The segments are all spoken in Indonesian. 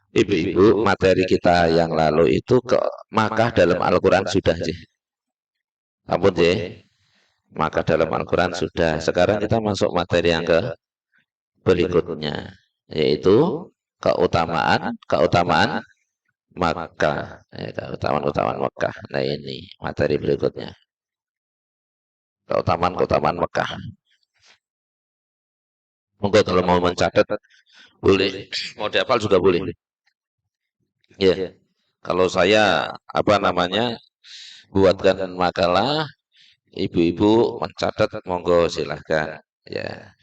Ibu-ibu, materi kita yang lalu itu ke Makkah dalam Al-Quran sudah, Jih. Ampun, Jih. Makkah dalam Al-Quran sudah. Sekarang kita masuk materi yang ke berikutnya, yaitu keutamaan keutamaan Makkah, keutamaan Makkah. Nah, ini materi berikutnya, keutamaan Makkah. Monggo kalau mau mencatat boleh, mau dihafal juga boleh. Ya, kalau saya buatkan makalah, ibu-ibu mencatat, monggo silahkan. Ya,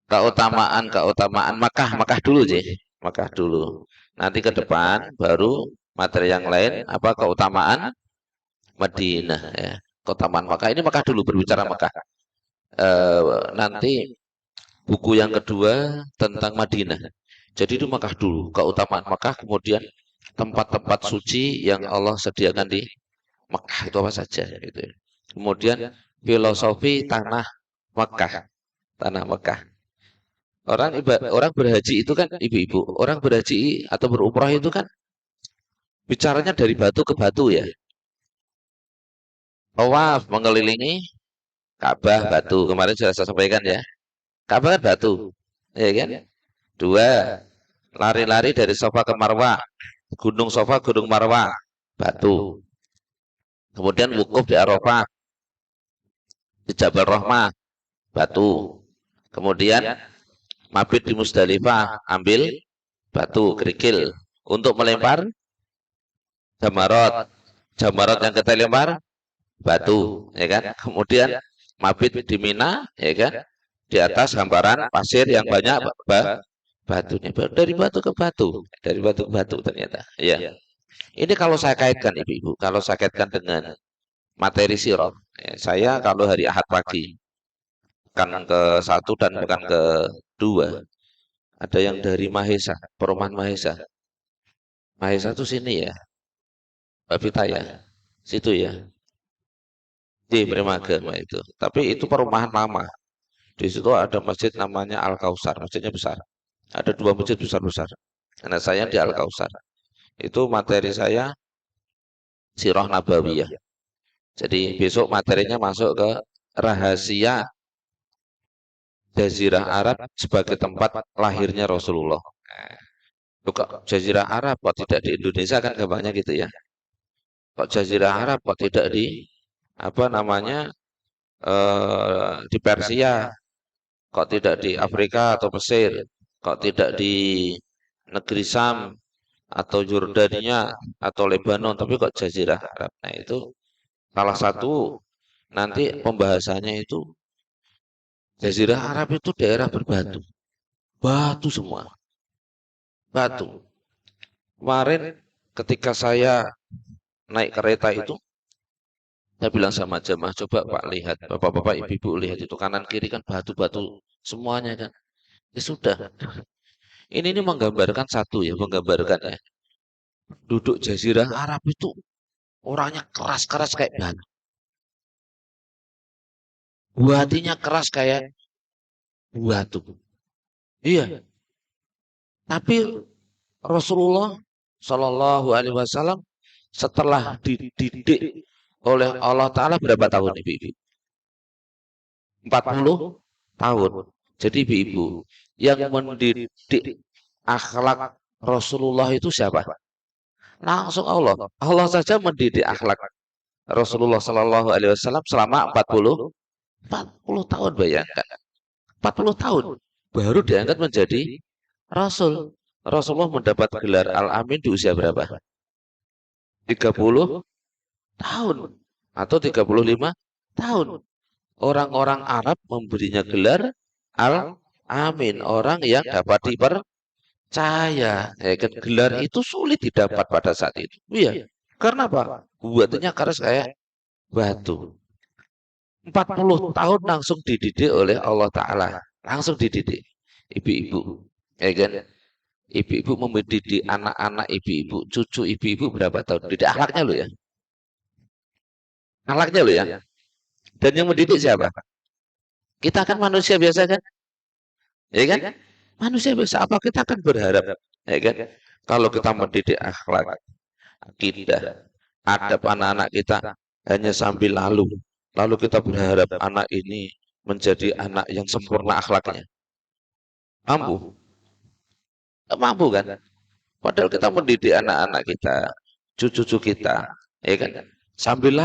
keutamaan Makkah dulu, Ji. Makkah dulu. Nanti ke depan baru materi yang lain, apa keutamaan Madinah, ya. Keutamaan Makkah ini, Makkah dulu, berbicara Makkah. Nanti buku yang kedua tentang Madinah. Jadi itu Makkah dulu, keutamaan Makkah, kemudian tempat-tempat suci yang Allah sediakan di Makkah itu apa saja gitu. Kemudian filosofi tanah Makkah. Orang berhaji itu kan, ibu-ibu, orang berhaji atau berumrah itu kan bicaranya dari batu ke batu, ya. Tawaf mengelilingi Ka'bah batu. Kemarin sudah saya sampaikan, ya. Ka'bah kan batu, ya kan? Dua, lari-lari dari Safa ke Marwah, Gunung Safa, Gunung Marwah, batu. Kemudian wukuf di Arafah, di Jabal Rahmah, batu. Kemudian mabit di Musdalifah, ambil batu kerikil untuk melempar Jamarat. Jamarat yang kita lempar batu, ya kan? Kemudian mabit di Mina, ya kan? Di atas hamparan pasir yang banyak batunya. Dari batu ke batu, dari batu ke batu ternyata. Ya. Ini kalau saya kaitkan, ibu-ibu, kalau saya kaitkan dengan materi sirot, ya, saya kalau hari Ahad pagi, pekan ke-1 dan pekan ke-2, ada yang dari Mahesa, Perumahan Mahesa. Mahesa itu sini, ya, Mbak Vita, ya, situ, ya, di Primagama itu. Tapi itu perumahan lama. Di situ ada masjid namanya Al Kausar, masjidnya besar. Ada dua masjid besar-besar. Nah, saya di Al Kausar. Itu materi saya Sirah Nabawiyah. Jadi besok materinya masuk ke rahasia Jazirah Arab sebagai tempat lahirnya Rasulullah. Kok Jazirah Arab kok tidak di Indonesia, kan gampangnya gitu, ya. Kok Jazirah Arab kok tidak di di Persia, kok tidak di Afrika atau Mesir, kok tidak di negeri Sam atau Yordania atau Lebanon, tapi kok Jazirah Arab. Nah, itu salah satu nanti pembahasannya itu. Jazirah Arab itu daerah berbatu, batu semua, batu. Kemarin ketika saya naik kereta itu, saya bilang sama jemaah, coba Pak lihat, bapak-bapak, ibu-ibu lihat itu kanan kiri kan batu-batu semuanya kan. Ya sudah, ini menggambarkan satu, ya, menggambarkan, ya, duduk Jazirah Arab itu orangnya keras-keras kayak batu, hatinya keras kayak batu. Iya, tapi Rasulullah Shallallahu Alaihi Wasallam setelah dididik oleh Allah Ta'ala berapa tahun, ibu-ibu? 40 tahun. Jadi ibu-ibu, yang mendidik akhlak Rasulullah itu siapa? Langsung Allah. Allah saja mendidik akhlak Rasulullah Shallallahu Alaihi Wasallam selama 40 tahun, bayangkan. 40 tahun baru diangkat menjadi Rasul. Rasulullah mendapat gelar Al-Amin di usia berapa? 30 tahun atau 35 tahun. Orang-orang Arab memberinya gelar Al-Amin, orang yang dapat dipercaya. Ya kan? Gelar itu sulit didapat pada saat itu. Iya. Karena apa? Buatnya keras kayak batu. 40 tahun langsung dididik oleh Allah Ta'ala. Langsung dididik. Ibu-ibu. Ya kan? Ibu-ibu mendidik anak-anak ibu-ibu, cucu ibu-ibu berapa tahun? Didik akhlaknya loh, ya. Akhlaknya loh, ya. Dan yang mendidik siapa? Kita kan manusia biasa kan? Ya kan? Manusia biasa. Apa kita akan berharap ya kan? Kalau kita mendidik akhlak, akidah, adab anak-anak kita hanya sambil lalu kita berharap anak ini menjadi anak yang sempurna akhlaknya. Mampu? Nggak mampu kan? Padahal kita mendidik anak-anak kita, cucu-cucu kita, ya kan? Sambil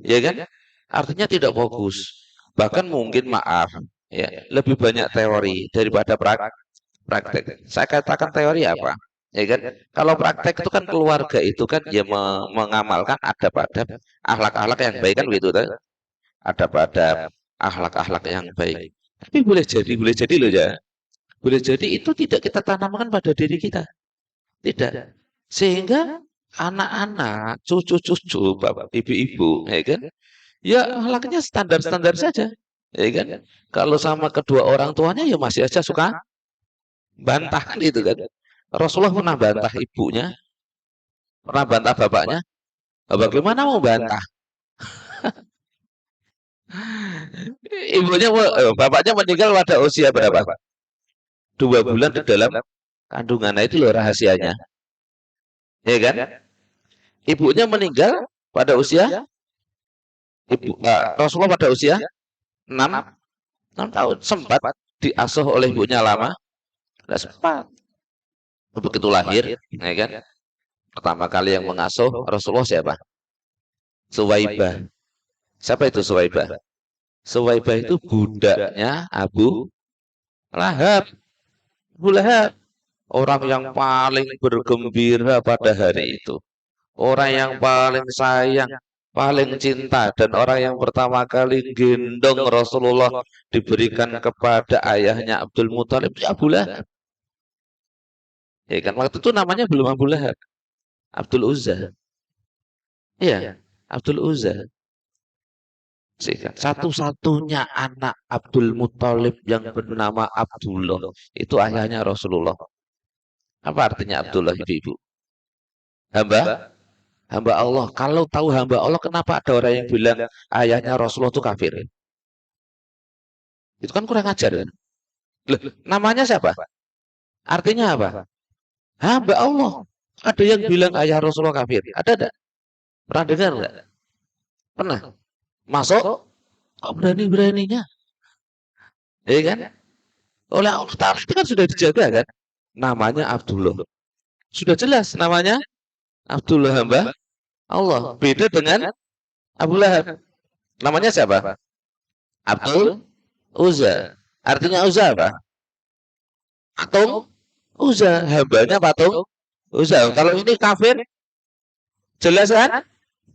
ya kan? Artinya tidak fokus. Bahkan mungkin maaf, ya, lebih banyak teori daripada praktek. Saya katakan teori apa? Ya kan? Kalau praktek itu kan keluarga itu kan ya mengamalkan adab-adab, akhlak-akhlak yang baik kan begitu kan? Adab-adab, akhlak-akhlak yang baik. Tapi boleh jadi loh ya. Boleh jadi itu tidak kita tanamkan pada diri kita. Tidak. Sehingga anak-anak, cucu-cucu, bapak, ibu-ibu, ya kan? Ya akhlaknya standar-standar saja. Ya kan? Kalau sama kedua orang tuanya ya masih aja suka bantah kan itu kan. Rasulullah pernah bantah ibunya, pernah bantah bapaknya. Bagaimana mau bantah? Bapaknya meninggal pada usia berapa? 2 bulan di dalam kandungan. Nah, itu loh rahasianya. Ya kan? Ibunya meninggal pada usia Rasulullah pada usia 6 tahun. Sempat diasuh oleh ibunya lama? Tidak sempat. Begitu lahir, ya kan? Pertama kali yang mengasuh Rasulullah siapa? Suwaibah. Siapa itu Suwaibah? Suwaibah itu budaknya Abu Lahab. Abu Lahab. Orang yang paling bergembira pada hari itu. Orang yang paling sayang, paling cinta. Dan orang yang pertama kali gendong Rasulullah diberikan kepada ayahnya Abdul Muthalib. Abu Lahab. Ya kan, waktu itu namanya belum Abu Lahab. Abdul Uzza. Iya, Abdul Uzza. Satu-satunya anak Abdul Muthalib yang bernama Abdullah. Itu ayahnya Rasulullah. Apa artinya Abdullah, ibu-ibu? Hamba? Hamba Allah. Kalau tahu hamba Allah, kenapa ada orang yang bilang ayahnya Rasulullah itu kafir? Itu kan kurang ajar kan? Loh, namanya siapa? Artinya apa? Hamba Allah. Ada yang bilang ayah Rasulullah kafir. Ada enggak? Pernah dengar enggak? Pernah? Masuk? Kok berani-beraninya? Ya kan? Oleh Allah Ta'ala itu kan sudah dijaga kan? Namanya Abdullah. Sudah jelas namanya Abdullah hamba Allah. Beda dengan Abu Lahab. Namanya siapa? Abdul Uzza. Artinya Uzza apa? Patung Uzza. Hambanya patung Uzza. Kalau ini kafir, jelas kan?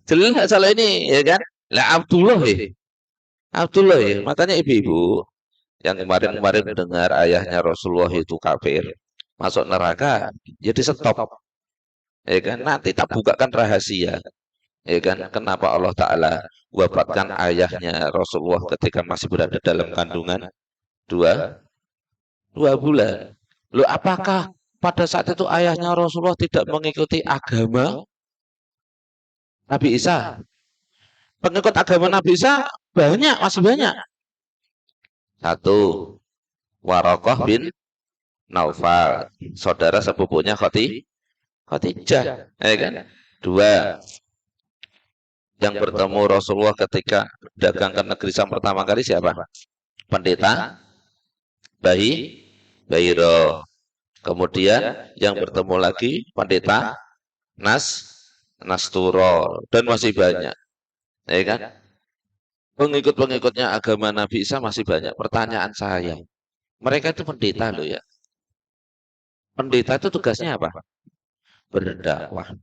Jelas kalau ini, ya kan? Lah Abdullah ya. Abdullah ya. Makanya ibu-ibu yang kemarin-kemarin dengar ayahnya Rasulullah itu kafir, masuk neraka, jadi stop. Ya kan? Nanti tak bukakan rahasia. Ya kan? Kenapa Allah Ta'ala wafatkan ayahnya Rasulullah ketika masih berada dalam kandungan 2 bulan. Loh, apakah pada saat itu ayahnya Rasulullah tidak mengikuti agama Nabi Isa? Pengikut agama Nabi Isa banyak, masih banyak. Satu, Waraqah bin Naufal, saudara sepupunya Khadijah, ya kan? Dua, yang bertemu Rasulullah ketika dagang ke negeri Syam pertama kali siapa? Pendeta Bahiro. Kemudian yang bertemu lagi pendeta Nasturo, dan masih banyak, ya kan? Pengikut-pengikutnya agama Nabi Isa masih banyak. Pertanyaan saya, mereka itu pendeta loh ya. Pendeta itu tugasnya apa? Berdakwah.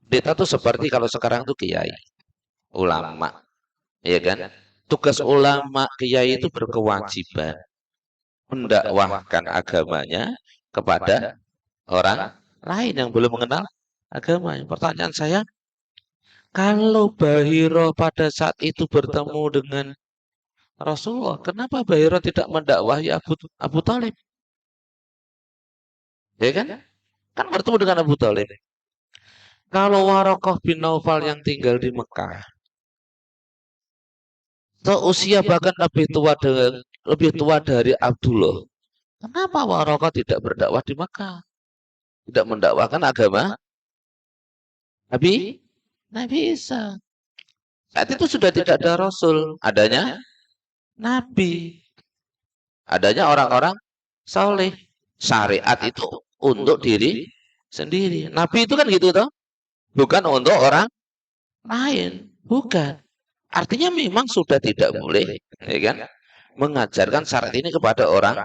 Pendeta itu seperti kalau sekarang itu kiai, ulama, ya kan? Tugas ulama kiai itu berkewajiban mendakwahkan agamanya kepada orang lain yang belum mengenal agama. Pertanyaan saya, kalau Bahiro pada saat itu bertemu dengan Rasulullah, kenapa Bahiro tidak mendakwahi Abu Talib? Ya kan? Kan bertemu dengan Abu Talib. Kalau Waraqah bin Naufal yang tinggal di Mekah, seusia bahkan lebih tua dari Abdullah, kenapa Waraqah tidak berdakwah di Mekah? tidak mendakwakan agama Nabi Nabi Isa. Saat itu sudah tidak ada Rasul, adanya Nabi, adanya orang-orang soleh. Syariat itu untuk diri sendiri. Nabi itu kan gitu toh, bukan untuk orang lain, bukan. Artinya memang sudah tidak boleh, ya kan, mengajarkan syariat ini kepada orang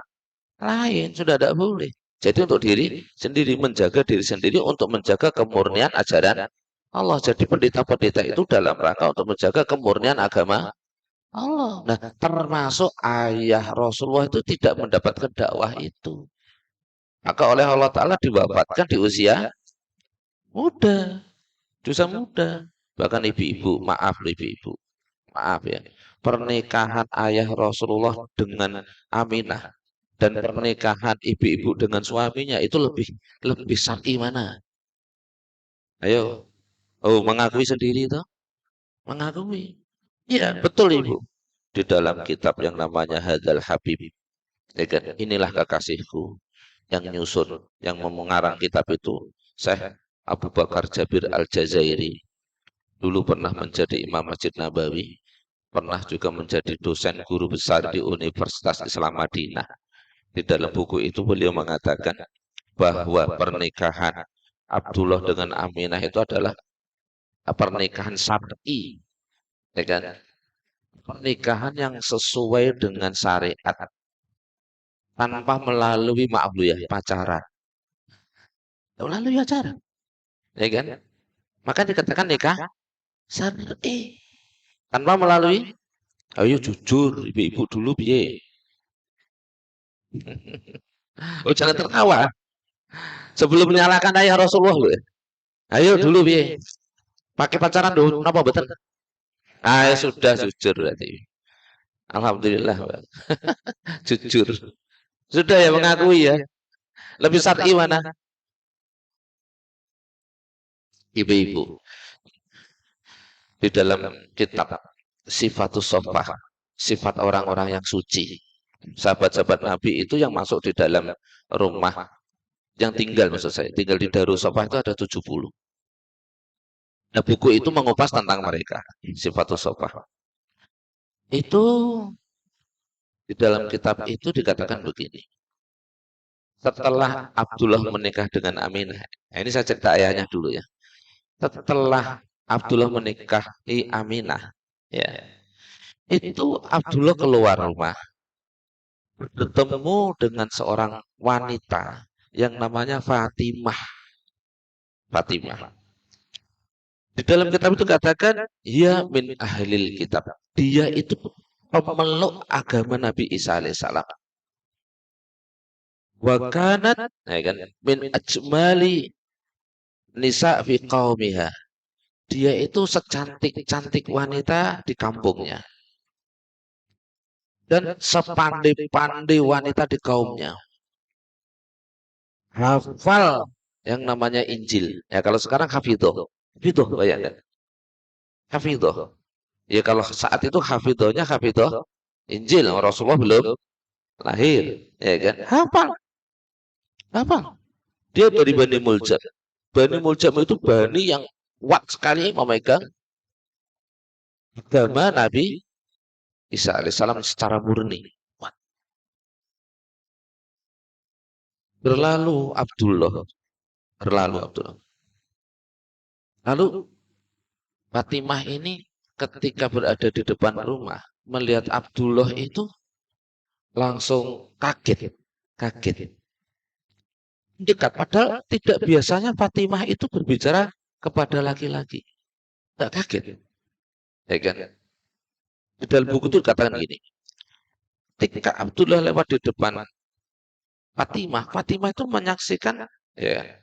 lain, sudah tidak boleh. Jadi untuk diri sendiri, menjaga diri sendiri untuk menjaga kemurnian ajaran Allah. Jadi pendeta-pendeta itu dalam rangka untuk menjaga kemurnian agama Allah. Nah, termasuk ayah Rasulullah itu tidak mendapatkan dakwah itu. Maka oleh Allah Ta'ala diwafatkan di usia muda, di usia muda. Bahkan ibu-ibu, maaf ibu-ibu, maaf ya. Pernikahan ayah Rasulullah dengan Aminah dan pernikahan ibu-ibu dengan suaminya itu lebih syar'i mana? Ayo, oh mengakui sendiri itu, mengakui. Iya, betul Ibu. Di dalam kitab yang namanya Hadal Habib, ya kan? Inilah kekasihku yang nyusun, yang mengarang kitab itu, Syekh Abu Bakar Jabir Al-Jazairi. Dulu pernah menjadi Imam Masjid Nabawi, pernah juga menjadi dosen guru besar di Universitas Islam Madinah. Di dalam buku itu beliau mengatakan bahwa pernikahan Abdullah dengan Aminah itu adalah pernikahan syar'i, ya kan? Pernikahan yang sesuai dengan syariat tanpa melalui maaf lu ya pacaran. Melalui pacaran, ya kan? Maka dikatakan nikah syar'i tanpa melalui. Ayo jujur, ibu-ibu dulu piye? Oh jangan tertawa. Sebelum menyalahkan ayah Rasulullah lu. Ayo dulu piye? Pakai pacaran dulu, kenapa betul? Ah ya sudah jujur berarti. Alhamdulillah, Pak. Jujur. Sudah ya mengakui ya. Lebih syar'i mana? Ibu-ibu. Di dalam kitab Sifatus Sofah, sifat orang-orang yang suci. Sahabat-sahabat Nabi itu yang masuk di dalam rumah, yang tinggal maksud saya, tinggal di Darus Sofah itu ada 70. Nah, buku itu mengupas tentang mereka, Sifatus Sofah. Itu di dalam kitab itu dikatakan begini. Setelah Abdullah menikah dengan Aminah, nah ini saya cerita ayahnya dulu ya. Setelah Abdullah menikahi Aminah, ya, itu Abdullah keluar rumah, bertemu dengan seorang wanita yang namanya Fatimah. Fatimah. Di dalam kitab itu katakan, ya min ahlil kitab. Dia itu pemeluk agama Nabi Isa alaihissalam. Wa kanat, ya kan, min ajmali nisa fi qaumiha. Dia itu secantik-cantik wanita di kampungnya. Dan sepandai-pandai wanita di kaumnya. Hafal yang namanya Injil. Ya kalau sekarang hafidhoh. Hafidhoh bayangkan. Hafidhoh. Ya kalau saat itu hafidhoh Injil. Rasulullah belum lahir. Ya kan? Hafal. Hafal. Dia dari Bani Muljam. Bani Muljam itu Bani yang kuat sekali memegang agama Nabi Isa alaihissalam secara murni. Berlalu Abdullah. Lalu Fatimah ini ketika berada di depan rumah melihat Abdullah itu langsung kaget. Dekat padahal tidak biasanya Fatimah itu berbicara kepada laki-laki. Tidak kaget. Ya kan? Di dalam buku itu dikatakan gini. Ketika Abdullah lewat di depan Fatimah itu menyaksikan ya,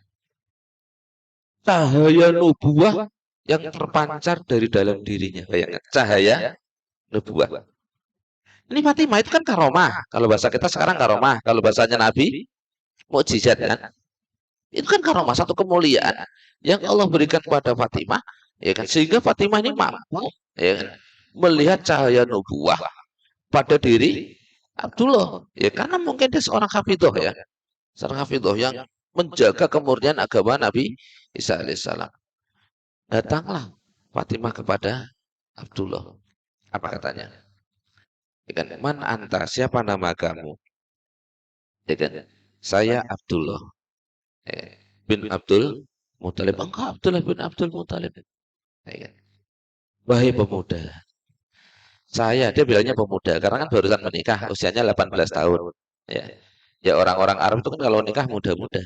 cahaya nubuah yang terpancar dari dalam dirinya. Bayangkan, cahaya nubuah. Ini Fatimah itu kan karomah. Kalau bahasa kita sekarang karomah. Kalau bahasanya Nabi, mukjizat kan. Itu kan karomah, satu kemuliaan yang Allah berikan kepada Fatimah. Ya kan? Sehingga Fatimah ini mampu ya kan, melihat cahaya nubuah pada diri Abdullah. Ya karena mungkin dia seorang hafidhoh ya. Seorang hafidhoh yang menjaga kemurnian agama Nabi Isa alaihissalam. Datanglah Fatimah kepada Abdullah. Apa katanya? Ya kan, man anta, siapa nama kamu? Ya kan, saya Abdullah bin Abdul Muthalib. Engkau Abdullah bin Abdul Muthalib. Ya kan? Wahai pemuda, dia bilangnya pemuda karena kan barusan menikah, usianya 18 tahun. Ya, ya orang-orang Arab itu kan kalau nikah muda-muda.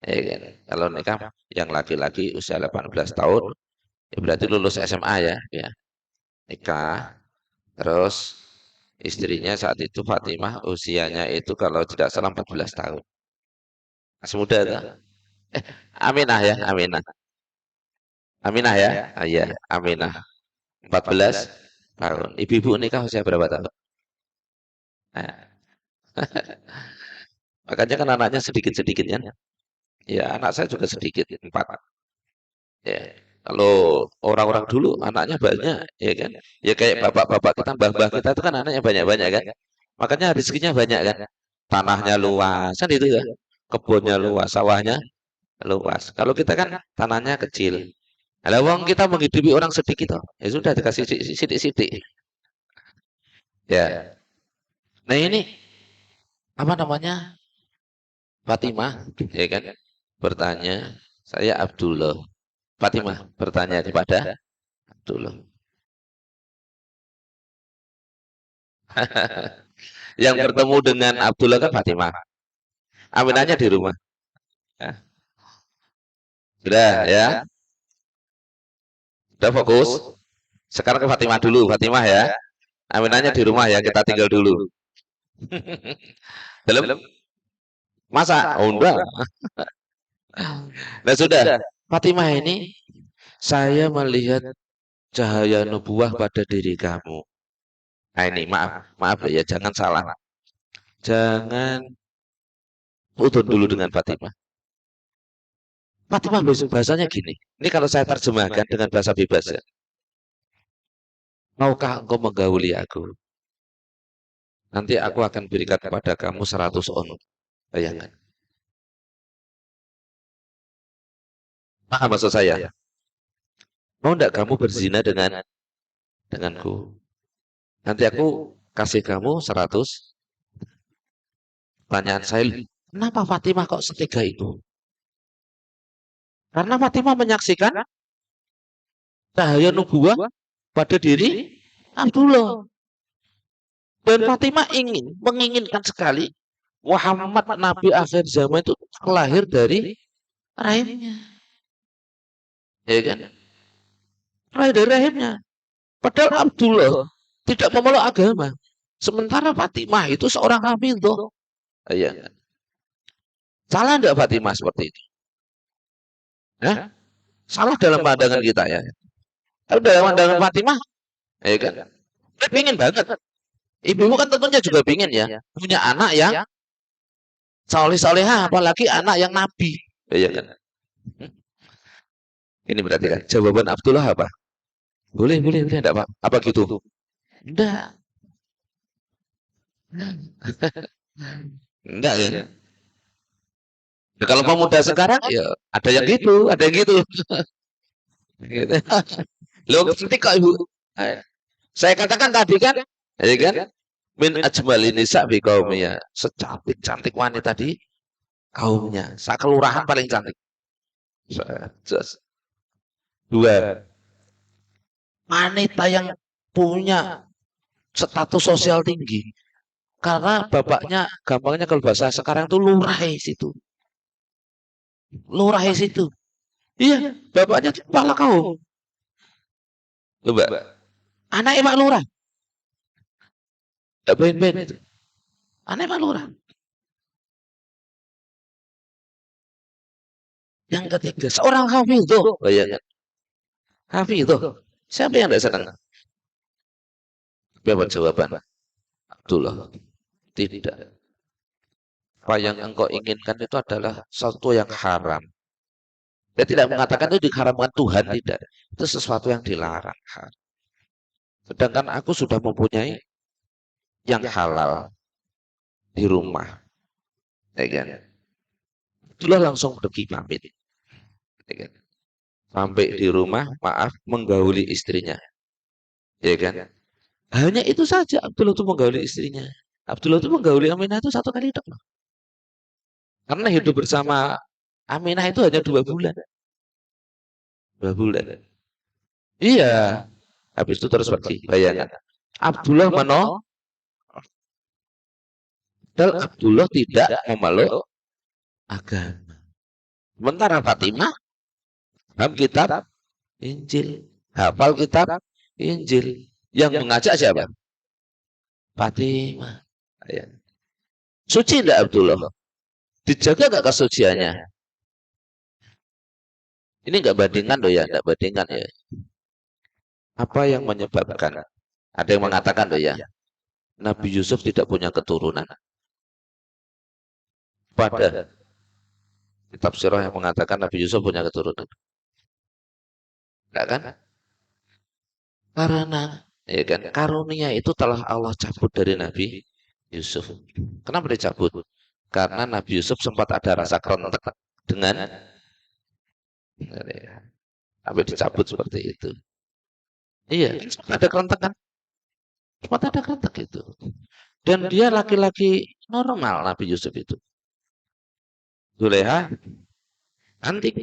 Ya kan? Kalau nikah yang laki-laki usia 18 tahun, ya berarti lulus SMA ya, ya. Nikah, terus istrinya saat itu Fatimah usianya itu kalau tidak salah 14 tahun. Masih muda tuh. Aminah ya, Aminah. Aminah ya. Ah, iya, Aminah. 14 tahun. Ibu-ibu nikah usia berapa tahun? Nah, makanya kan anaknya sedikit-sedikit ya. Ya, anak saya juga sedikit, 4. Ya. Kalau orang-orang dulu anaknya banyak, ya kan? Ya kayak bapak-bapak kita, mbah-mbah kita itu kan anaknya banyak-banyak kan? Makanya rezekinya banyak kan? Tanahnya luas, kan itu ya. Kebunnya luas, sawahnya luas. Kalau kita kan tanahnya kecil. Kalau uang kita menghidupi orang sedikit, oh, ya sudah dikasih sidik-sidik. Ya. Nah ini apa namanya? Fatimah, ya kan? Bertanya, saya Abdullah. Fatimah bertanya kepada Abdullah. Yang bertemu dengan Abdullah kan Fatimah. Aminahnya di rumah. Ya. Sudah ya. Sudah fokus. Sekarang ke Fatimah dulu, Fatimah ya. Aminahnya di rumah ya, kita tinggal dulu. Dalam masa? Oh enggak. Nah sudah, Fatimah ini saya melihat cahaya nubuah pada diri kamu. Nah ini maaf ya, jangan salah. Jangan udun dulu dengan Fatimah. Fatimah bahasanya gini. Ini kalau saya terjemahkan dengan bahasa bebas ya. Maukah engkau menggauli aku? Nanti aku akan berikan kepada kamu 100 on. Bayangkan. Paham maksud saya? Mau enggak kamu berzina denganku? Nanti aku kasih kamu 100. Pertanyaan saya, kenapa Fatimah kok setega itu? Karena Fatimah menyaksikan cahaya nubuah pada diri Abdullah. Dan Fatimah menginginkan sekali Muhammad Nabi akhir zaman itu lahir dari rahimnya. Ya kan? Lahir dari rahimnya. Padahal Abdullah tidak memeluk agama. Sementara Fatimah itu seorang hafidhah. Ya kan? Salah enggak Fatimah seperti itu? Hah? Salah dalam pandangan kita ya. Tapi dalam pandangan Fatimah, ya kan? Dia pengen banget. Ibumu kan tentunya juga pengen ya. Punya anak yang soleh-soleha, apalagi anak yang nabi. Ya kan? Ini berarti kan jawaban Abdullah apa? Boleh, enggak Pak? Apa gitu? Enggak. Enggak ya. Ya, kalau pemuda sekarang ya ada yang gitu, ada yang gitu. Gitu. Loh, nanti kok Ibu? Saya katakan tadi kan, ya kan? Min ajmalin nisa bi kaumnya. Secantik-cantik wanita di kaumnya. Kelurahan paling cantik. Dua, wanita yang punya status sosial tinggi. Karena bapaknya, gampangnya kalau bahasa sekarang tuh lurah situ. Lurah situ. Iya, bapaknya kepala kaum. Coba. Anaknya Pak Lurah. Tidak ben-ben itu. Anaknya Pak Lurah. Yang ketiga, seorang hafidhah. Bayangkan. Hafidhah. Siapa yang tidak senang? Apa jawaban? Abdullah. Tidak. Apa yang engkau inginkan itu adalah sesuatu yang haram. Dia tidak mengatakan itu diharamkan Tuhan, tidak. Itu sesuatu yang dilarang. Sedangkan aku sudah mempunyai yang halal di rumah. Ya kan? Abdullah langsung pergi pamit. Ya kan? Sampai di rumah, maaf, menggauli istrinya. Ya kan? Hanya itu saja Abdullah itu menggauli istrinya. Abdullah itu menggauli Aminah itu 1 kali dok. Karena hidup bersama Aminah itu hanya 2 bulan. 2 bulan. Iya. Habis itu terus pergi. Bayangkan. Abdullah menolak. Dan Abdullah tidak memeluk agama. Sementara Fatimah dalam kitab Injil, hafal kitab Injil. Yang mengajak siapa? Fatimah. Ya. Suci tidak Abdullah? Dijaga nggak kesuciannya? Ini nggak bandingan loh ya, nggak bandingan ya. Apa yang menyebabkan? Ada yang mengatakan loh ya, Nabi Yusuf tidak punya keturunan. Pada kitab sirah yang mengatakan Nabi Yusuf punya keturunan. Enggak kan? Karena ya kan karunia itu telah Allah cabut dari Nabi Yusuf. Kenapa dicabut? Karena Nabi Yusuf sempat ada rasa kerontak dengan sampai dicabut seperti itu. Iya, ada kerontak kan? Sempat ada kerontak itu. Dan dia laki-laki normal Nabi Yusuf itu. Zuleha antik,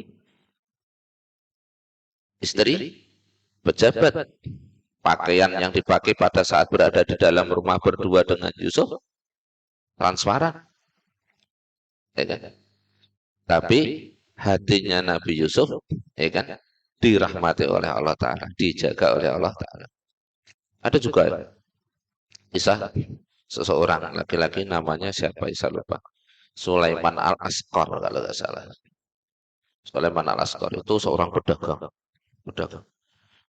istri pejabat, pakaian yang dipakai pada saat berada di dalam rumah berdua dengan Yusuf transparan, ya kan? Tapi hatinya Nabi Yusuf, ya kan, dirahmati oleh Allah Taala, dijaga oleh Allah Taala. Ada juga kisah seseorang laki-laki namanya siapa? Saya lupa. Sulaiman Al-Asqar kalau nggak salah. Sulaiman Al-Asqar itu seorang pedagang, pedagang,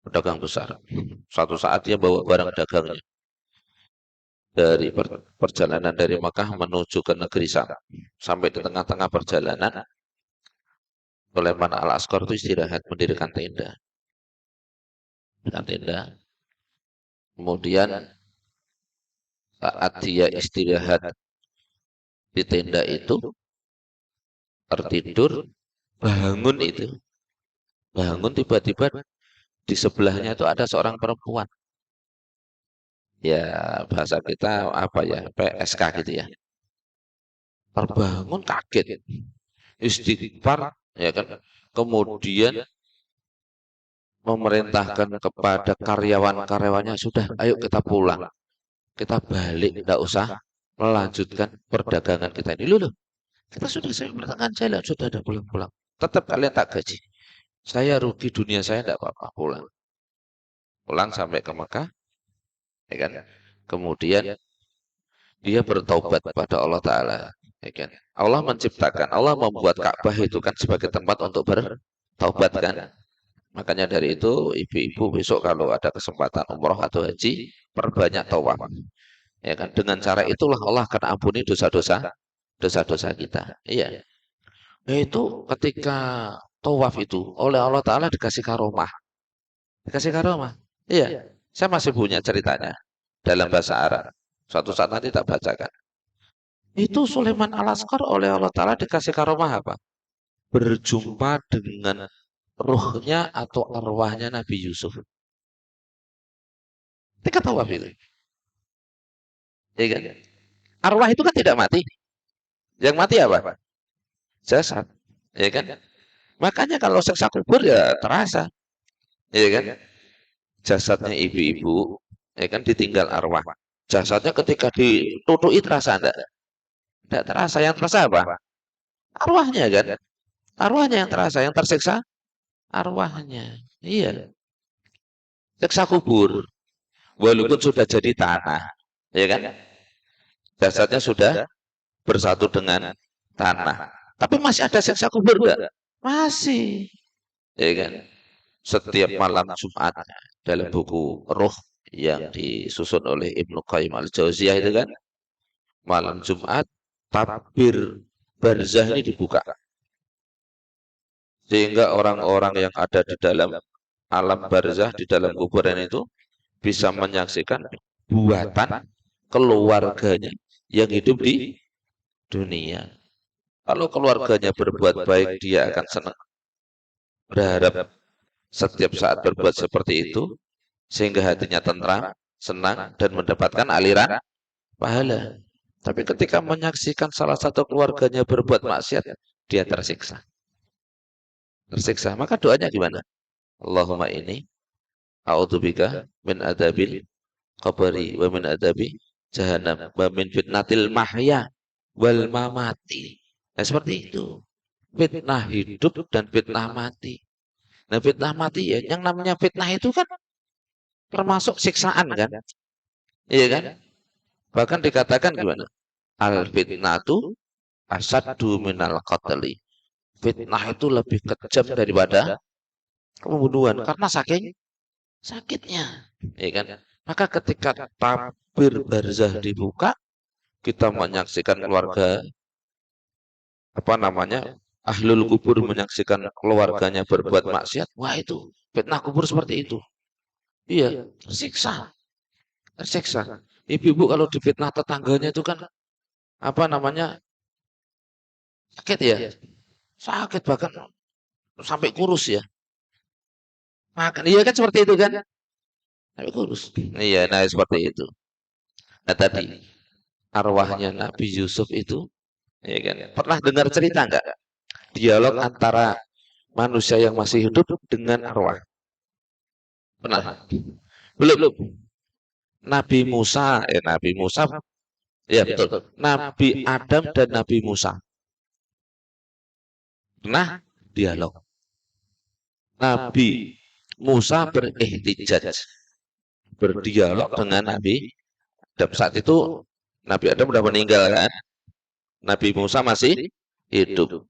pedagang besar. Suatu saat dia bawa barang dagangnya dari perjalanan dari Makkah menuju ke negeri Syam. Sampai di tengah-tengah perjalanan, Sulaiman Al-Asqar itu istirahat mendirikan tenda. Mendirikan tenda. Kemudian saat dia istirahat di tenda itu, tertidur, bangun itu. Bangun tiba-tiba di sebelahnya itu ada seorang perempuan. Ya bahasa kita apa ya, PSK gitu ya. Terbangun kaget. Istighfar, ya kan. Kemudian memerintahkan kepada karyawan-karyawannya, sudah ayo kita pulang. Kita balik, tidak usah melanjutkan perdagangan kita ini. Loh, kita sudah saya pertengahan jalan, sudah ada pulang-pulang. Tetap kalian tak gaji. Saya rugi dunia saya tidak apa-apa, pulang. Pulang sampai ke Mekah, ya kan. Kemudian dia bertaubat pada Allah Ta'ala, ya kan. Allah menciptakan, Allah membuat Ka'bah itu kan sebagai tempat untuk bertaubat kan. Makanya dari itu ibu-ibu besok kalau ada kesempatan umroh atau haji, perbanyak tawaf. Ya kan, dengan cara itulah Allah akan ampuni dosa-dosa kita. Iya. Yaitu ketika tawaf itu oleh Allah Ta'ala dikasih karomah. Dikasih karomah. Iya. Saya masih punya ceritanya dalam bahasa Arab. Suatu saat nanti tak bacakan. Itu Sulaiman Al-Asqar oleh Allah Ta'ala dikasih karomah apa? Berjumpa dengan ruhnya atau arwahnya Nabi Yusuf. Ketika tawaf itu. Ya kan? Arwah itu kan tidak mati. Yang mati apa? Jasad. Ya kan? Makanya kalau siksa kubur ya terasa. Ya kan? Jasadnya ibu-ibu, ya kan, ditinggal arwah. Jasadnya ketika ditutui terasa enggak? Enggak terasa. Yang terasa apa? Arwahnya kan? Arwahnya yang terasa, yang tersiksa arwahnya. Iya. Siksa kubur. Walaupun sudah jadi tanah, ya kan? Jasadnya sudah bersatu dengan tanah. Tapi masih ada siksa kubur enggak? Masih. Ya kan? Setiap malam Jumat dalam buku Ruh yang disusun oleh Ibnu Qayyim Al-Jauziyah itu kan, malam Jumat tabir barzah ini dibuka. Sehingga orang-orang yang ada di dalam alam barzah, di dalam kuburan itu bisa menyaksikan buatan keluarganya yang hidup di dunia. Kalau keluarganya berbuat baik, dia akan senang. Berharap setiap saat berbuat seperti itu, sehingga hatinya tentram, senang, dan mendapatkan aliran pahala. Tapi ketika menyaksikan salah satu keluarganya berbuat maksiat, dia tersiksa. Tersiksa. Maka doanya gimana? Allahumma ini a'udzubika min adabil qabri wa min adabi jahannam wa min fitnatil mahya wal mamati. Nah, seperti itu. Fitnah hidup dan fitnah mati. Nah, fitnah mati ya, yang namanya fitnah itu kan termasuk siksaan kan? Iya kan? Bahkan dikatakan gimana? Al fitnatu asaddu minal qatli. Fitnah itu lebih kejam daripada pembunuhan karena saking sakitnya. Iya kan? Maka ketika tabir barzah dibuka, kita menyaksikan keluarga apa namanya? Ahlul kubur menyaksikan keluarganya berbuat maksiat. Wah, itu fitnah kubur seperti itu. Iya, tersiksa, tersiksa. Ibu-ibu kalau difitnah tetangganya itu kan apa namanya? Sakit ya, sakit bahkan sampai kurus ya. Makan, iya kan seperti itu kan? Sampai kurus. Iya, nah seperti itu. Nah tadi arwahnya Nabi Yusuf itu, ya kan? Pernah dengar cerita nggak? Dialog antara manusia yang masih hidup dengan arwah. Pernah? Belum. Nabi Musa, ya betul. Nabi Adam dan Nabi Musa. Pernah dialog. Nabi Musa berihtijaj, berdialog dengan Nabi Adam. Saat itu Nabi Adam sudah meninggal kan? Nabi Musa masih hidup.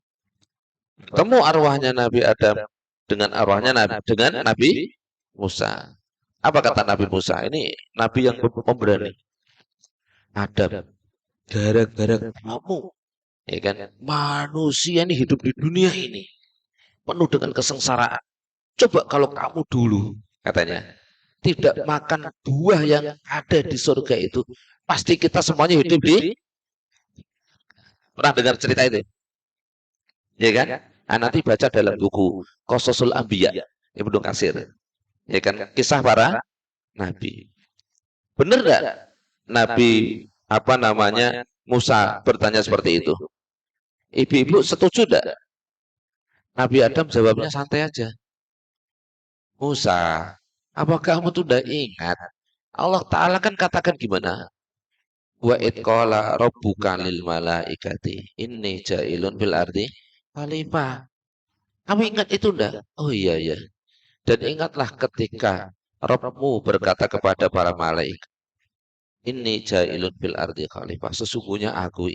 Ketemu arwahnya Nabi Adam dengan arwahnya Nabi Musa. Apa kata Nabi Musa? Ini Nabi yang pemberani. Adam, gara-gara kamu, ya kan? Manusia ini hidup di dunia ini penuh dengan kesengsaraan. Coba kalau kamu dulu, katanya, tidak makan buah yang ada di surga itu, pasti kita semuanya hidup di. Pernah dengar cerita itu? Ya kan? Nah, nanti baca dalam buku Qasasul Anbiya Ibnu Katsir. Ya kan? Kisah para nabi. Benar enggak? Nabi apa namanya? Musa bertanya seperti itu. Ibu-ibu setuju enggak? Nabi Adam jawabnya santai aja. Musa, apa kamu tuh udah ingat? Allah Ta'ala kan katakan gimana? Wa itqala rabbuka lil malaikati inni ja'ilun fil ardi khalifah. Kamu ingat itu enggak? Oh iya ya. Dan ingatlah ketika Rabbmu berkata kepada para malaikat, ini ja'ilun fil ardi khalifah. Sesungguhnya aku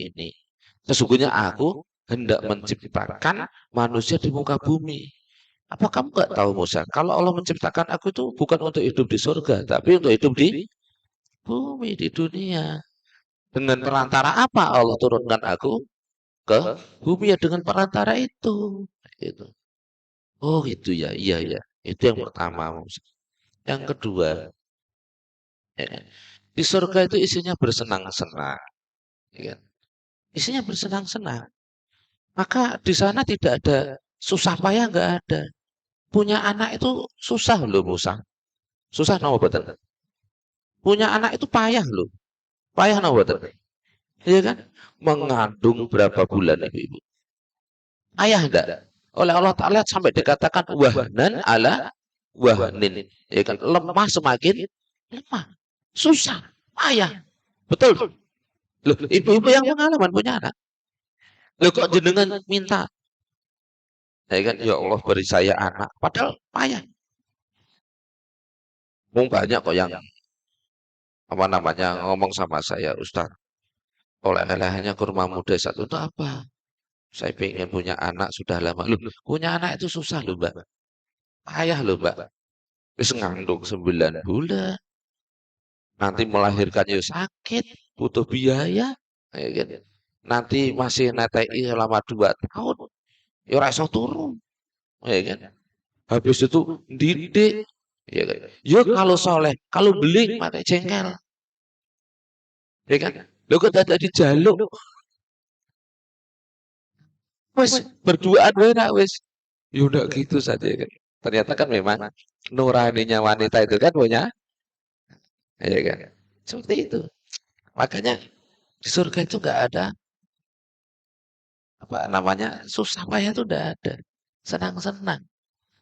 hendak menciptakan manusia di muka bumi. Apa kamu nggak tahu Musa? Kalau Allah menciptakan aku itu bukan untuk hidup di surga, tapi untuk hidup di bumi, di dunia. Dengan perantara apa Allah turunkan aku ke bumi? Ya dengan perantara itu. Itu. Oh itu ya, iya ya. Itu yang pertama. Yang kedua, ya kan? Di surga itu isinya bersenang-senang, ya kan? Isinya bersenang-senang. Maka di sana tidak ada susah payah, nggak ada. Punya anak itu susah loh Musa. Susah no betul. Punya anak itu payah loh. Payah no betul. Iya kan? Mengandung berapa bulan ibu-ibu? Payah enggak? Oleh Allah Ta'ala sampai dikatakan wahnan ala wahnin. Ya kan? Lemah semakin lemah. Susah. Payah. Betul. Loh, ibu-ibu yang pengalaman punya anak. Loh kok jenengan minta? Ya kan? Ya Allah beri saya anak. Padahal payah. Banyak kok yang apa namanya ngomong sama saya, Ustaz. Oleh-olehnya kurma muda satu itu apa? Saya pengen punya anak sudah lama. Loh, punya anak itu susah loh, Mbak. Payah loh, Mbak. Wis ngandung 9 bulan. Nanti melahirkannya sakit, butuh biaya. Ya kan? Nanti masih netei selama 2 tahun. Ya ora iso turu. Ya kan? Habis itu didik. Ya kan? Ya kalau soleh, kalau beli pakai jengkel. Ya kan? Lo kok tidak dijaluk. Wes berduaan enak wes. Ya udah gitu saja kan. Ternyata kan memang nuraninya wanita itu kan punya, ya kan. Seperti itu. Makanya di surga itu nggak ada apa namanya susah payah itu udah ada. Senang-senang.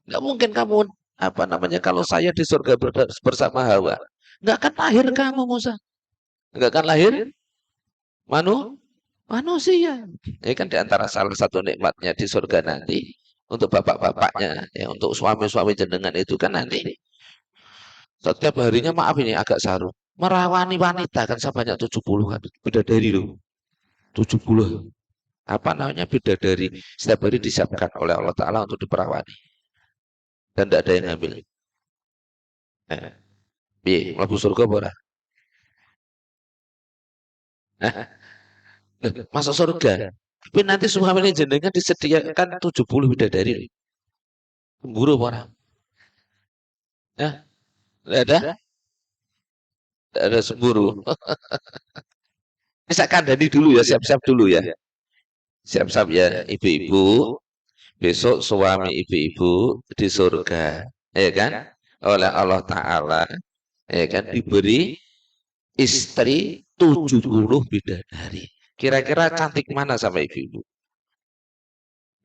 Nggak mungkin kamu apa namanya kalau saya di surga bersama Hawa, nggak akan lahir kamu Musa, nggak akan lahir manu manusia. Ini kan di antara salah satu nikmatnya di surga nanti untuk bapak-bapaknya, ya untuk suami-suami jenengan itu kan nanti setiap harinya maaf ini agak saru merawani wanita kan sebanyak 70 kan bidadari loh 70 apa namanya bidadari setiap hari disiapkan oleh Allah Ta'ala untuk diperawani dan tidak ada yang ngambil. Nah, mlebu surga ora? Masuk surga. Tapi nanti suaminya jenengan disediakan 70 bidadari. Cemburu orang. Ya, tidak ada? Tidak ada cemburu. Bisa kandani dulu ya, siap-siap dulu ya. Siap-siap ya, ibu-ibu. Besok suami ibu-ibu di surga. Ya kan? Oleh Allah Ta'ala. Ya kan? Diberi istri 70 bidadari. Kira-kira cantik mana sama ibu-ibu?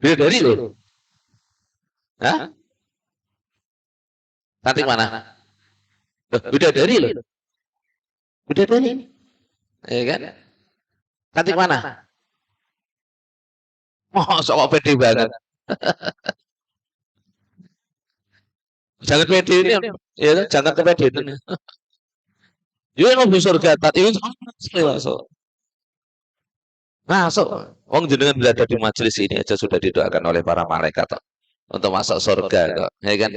Bidadari loh. Hah? Cantik mana? Bidadari loh. Bidadari. Ya kan? Cantik mana? Oh, sok pede banget. Jangan pede ini, ya, jangan pede ini. Yuk mau surga tadi masuk. Masuk. Wong jenengan berada di majelis ini aja sudah didoakan oleh para malaikat untuk masuk surga kok. Ya kan?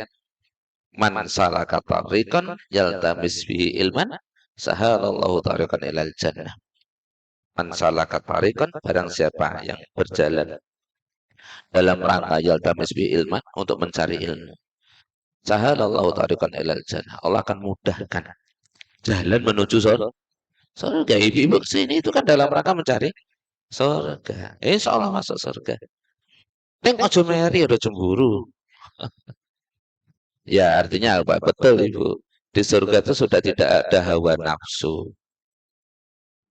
Man salaka tariqan yaltamis bihi ilman sahalallahu tariqan ilal jannah. Man salaka tariqan barang siapa yang berjalan dalam rangka yaltamis bihi ilman untuk mencari ilmu. Sahalallahu tariqan ilal jannah. Allah akan mudahkan jalan menuju surga. Ibu-ibu kesini itu kan dalam rangka mencari surga. Insya Allah masuk surga. Neng ojo meri, ojo cemburu. Ya artinya apa? Betul Ibu. Di surga itu sudah tidak ada hawa nafsu.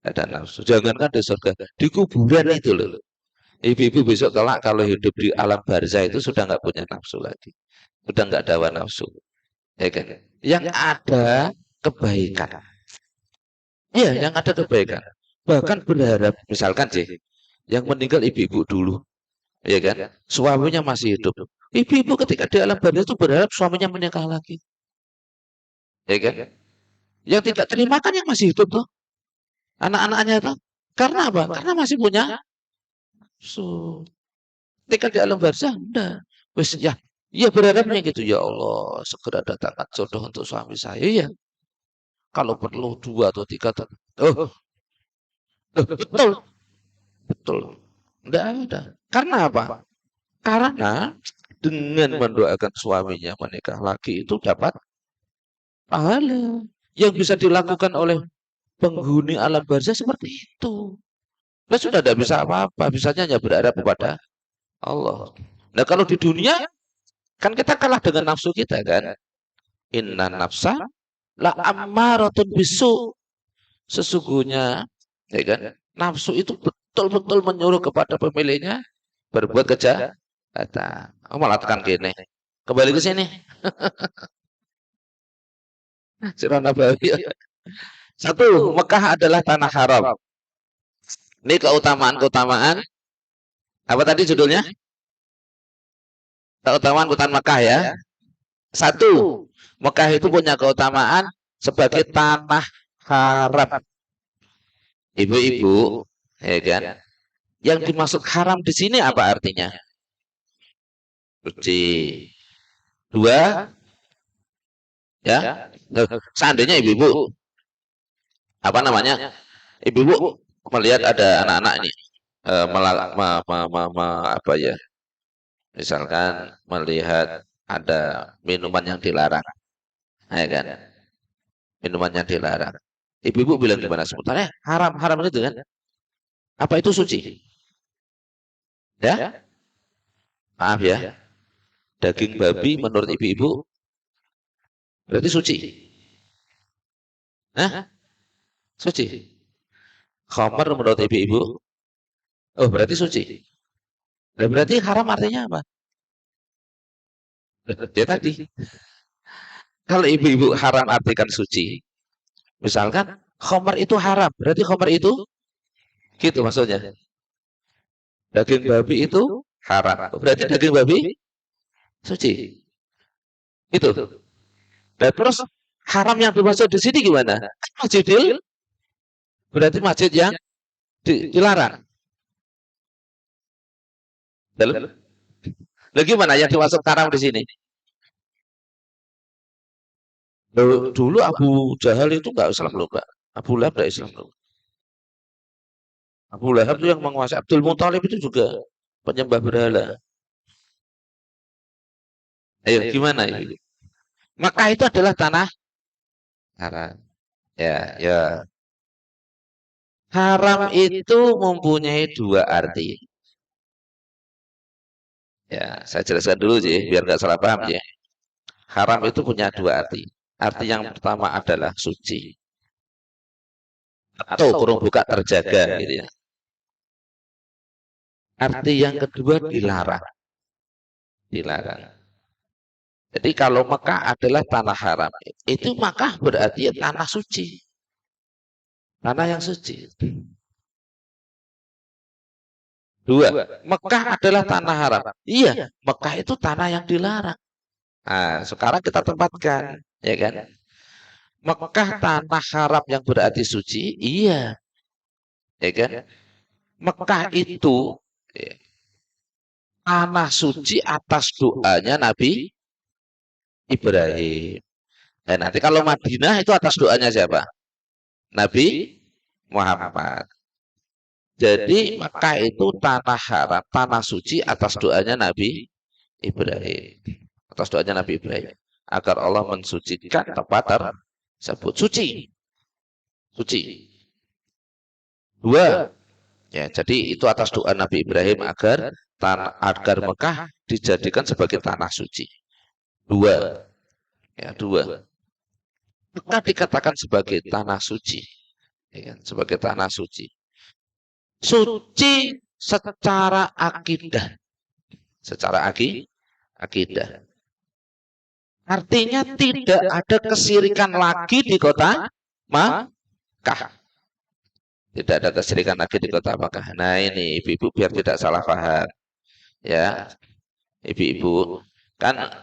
Ada nafsu. Jangankan di surga, di kuburan itu loh. Ibu-ibu besok kelak kalau hidup di alam barzah itu sudah nggak punya nafsu lagi. Sudah nggak ada hawa nafsu. Ya kan? Yang ada kebaikan. Iya, yang ada kebaikan. Bahkan berharap, misalkan sih, yang meninggal ibu-ibu dulu, ya kan? Suaminya masih hidup. Ibu-ibu ketika di alam barzah itu berharap suaminya menikah lagi, ya kan? Yang tidak terima kan yang masih hidup tuh, anak-anaknya tuh. Karena apa? Karena masih punya nafsu. Ketika di alam barzah, udah, wes ya, ya berharapnya gitu. Ya Allah, segera datangkan jodoh untuk suami saya ya. Kalau perlu 2 atau 3 tahun. Oh, betul, betul. Enggak ada. Karena apa? Karena dengan mendoakan suaminya menikah lagi itu dapat pahala yang bisa dilakukan oleh penghuni alam barzah seperti itu. Nah, sudah tidak bisa apa-apa, bisanya hanya berharap kepada Allah. Nah, kalau di dunia kan kita kalah dengan nafsu kita kan. Inna nafsa la ammaratun bisu. Sesungguhnya, ya kan, nafsu itu betul-betul menyuruh kepada pemiliknya berbuat kejahatan. Oh, malah tekan gini. Kembali ke sini. Sirah Nabawi. Satu, Mekah adalah tanah haram. Ini keutamaan-keutamaan. Apa tadi judulnya? Keutamaan-keutamaan Mekah ya. Satu, Mekah itu punya keutamaan sebagai tanah haram. Ibu-ibu, ya kan? Yang dimaksud haram di sini apa artinya? Suci. Dua, ya. Seandainya ibu-ibu, apa namanya? Ibu-ibu melihat ada anak-anak ini apa ya? Misalkan melihat ada minuman yang dilarang, ya kan? Minuman yang dilarang. Ibu-ibu bilang gimana sebenarnya? Haram, haram itu kan? Apa itu suci? Ya? Maaf ya, daging babi menurut ibu-ibu berarti suci. Hah? Suci. Khamar menurut ibu-ibu, oh berarti suci. Dan berarti haram artinya apa? Ya tadi, kalau ibu-ibu haram artikan suci, misalkan khamar itu haram, berarti khamar itu gitu maksudnya. Daging babi itu haram, berarti daging babi suci. Itu. Dan terus haram yang dimaksud di sini gimana? Masjidil berarti masjid yang dilarang. Lalu, gimana yang dimaksud haram di sini? Dulu Abu Jahal itu nggak Islam loh, Mbak. Abu Lahab nggak Islam loh. Abu Lahab itu yang menguasai. Abdul Muthalib itu juga penyembah berhala. Ayo gimana ini? Maka itu adalah tanah haram. Ya, ya. Haram itu mempunyai dua arti. Ya, saya jelaskan dulu sih, biar nggak salah paham ya. Haram itu punya dua arti. Arti yang pertama adalah suci atau kurung buka terjaga gitu ya. Arti yang kedua dilarang. Dilarang. Jadi kalau Mekah adalah tanah haram, itu Mekah berarti tanah suci. Tanah yang suci. Dua, Mekah adalah tanah haram. Iya, Mekah itu tanah yang dilarang. Nah, sekarang kita tempatkan, ya kan? Mekah tanah haram yang berarti suci, iya, ya kan? Mekah itu ya, tanah suci atas doanya Nabi Ibrahim. Dan nanti kalau Madinah itu atas doanya siapa? Nabi Muhammad. Jadi Mekah itu tanah haram, tanah suci atas doanya Nabi Ibrahim. Atas doanya Nabi Ibrahim. Agar Allah mensucikan tempat tersebut. Suci. Suci. Dua. Ya, jadi itu atas doa Nabi Ibrahim agar Mekah dijadikan sebagai tanah suci. Dua. Ya, dua. Mekah dikatakan sebagai tanah suci. Ya, sebagai tanah suci. Suci secara akidah. Secara akidah. Artinya tidak ada kesirikan lagi di kota Makkah. Tidak ada kesirikan lagi di kota Makkah. Nah ini ibu-ibu biar tidak salah paham. Ya, ibu-ibu kan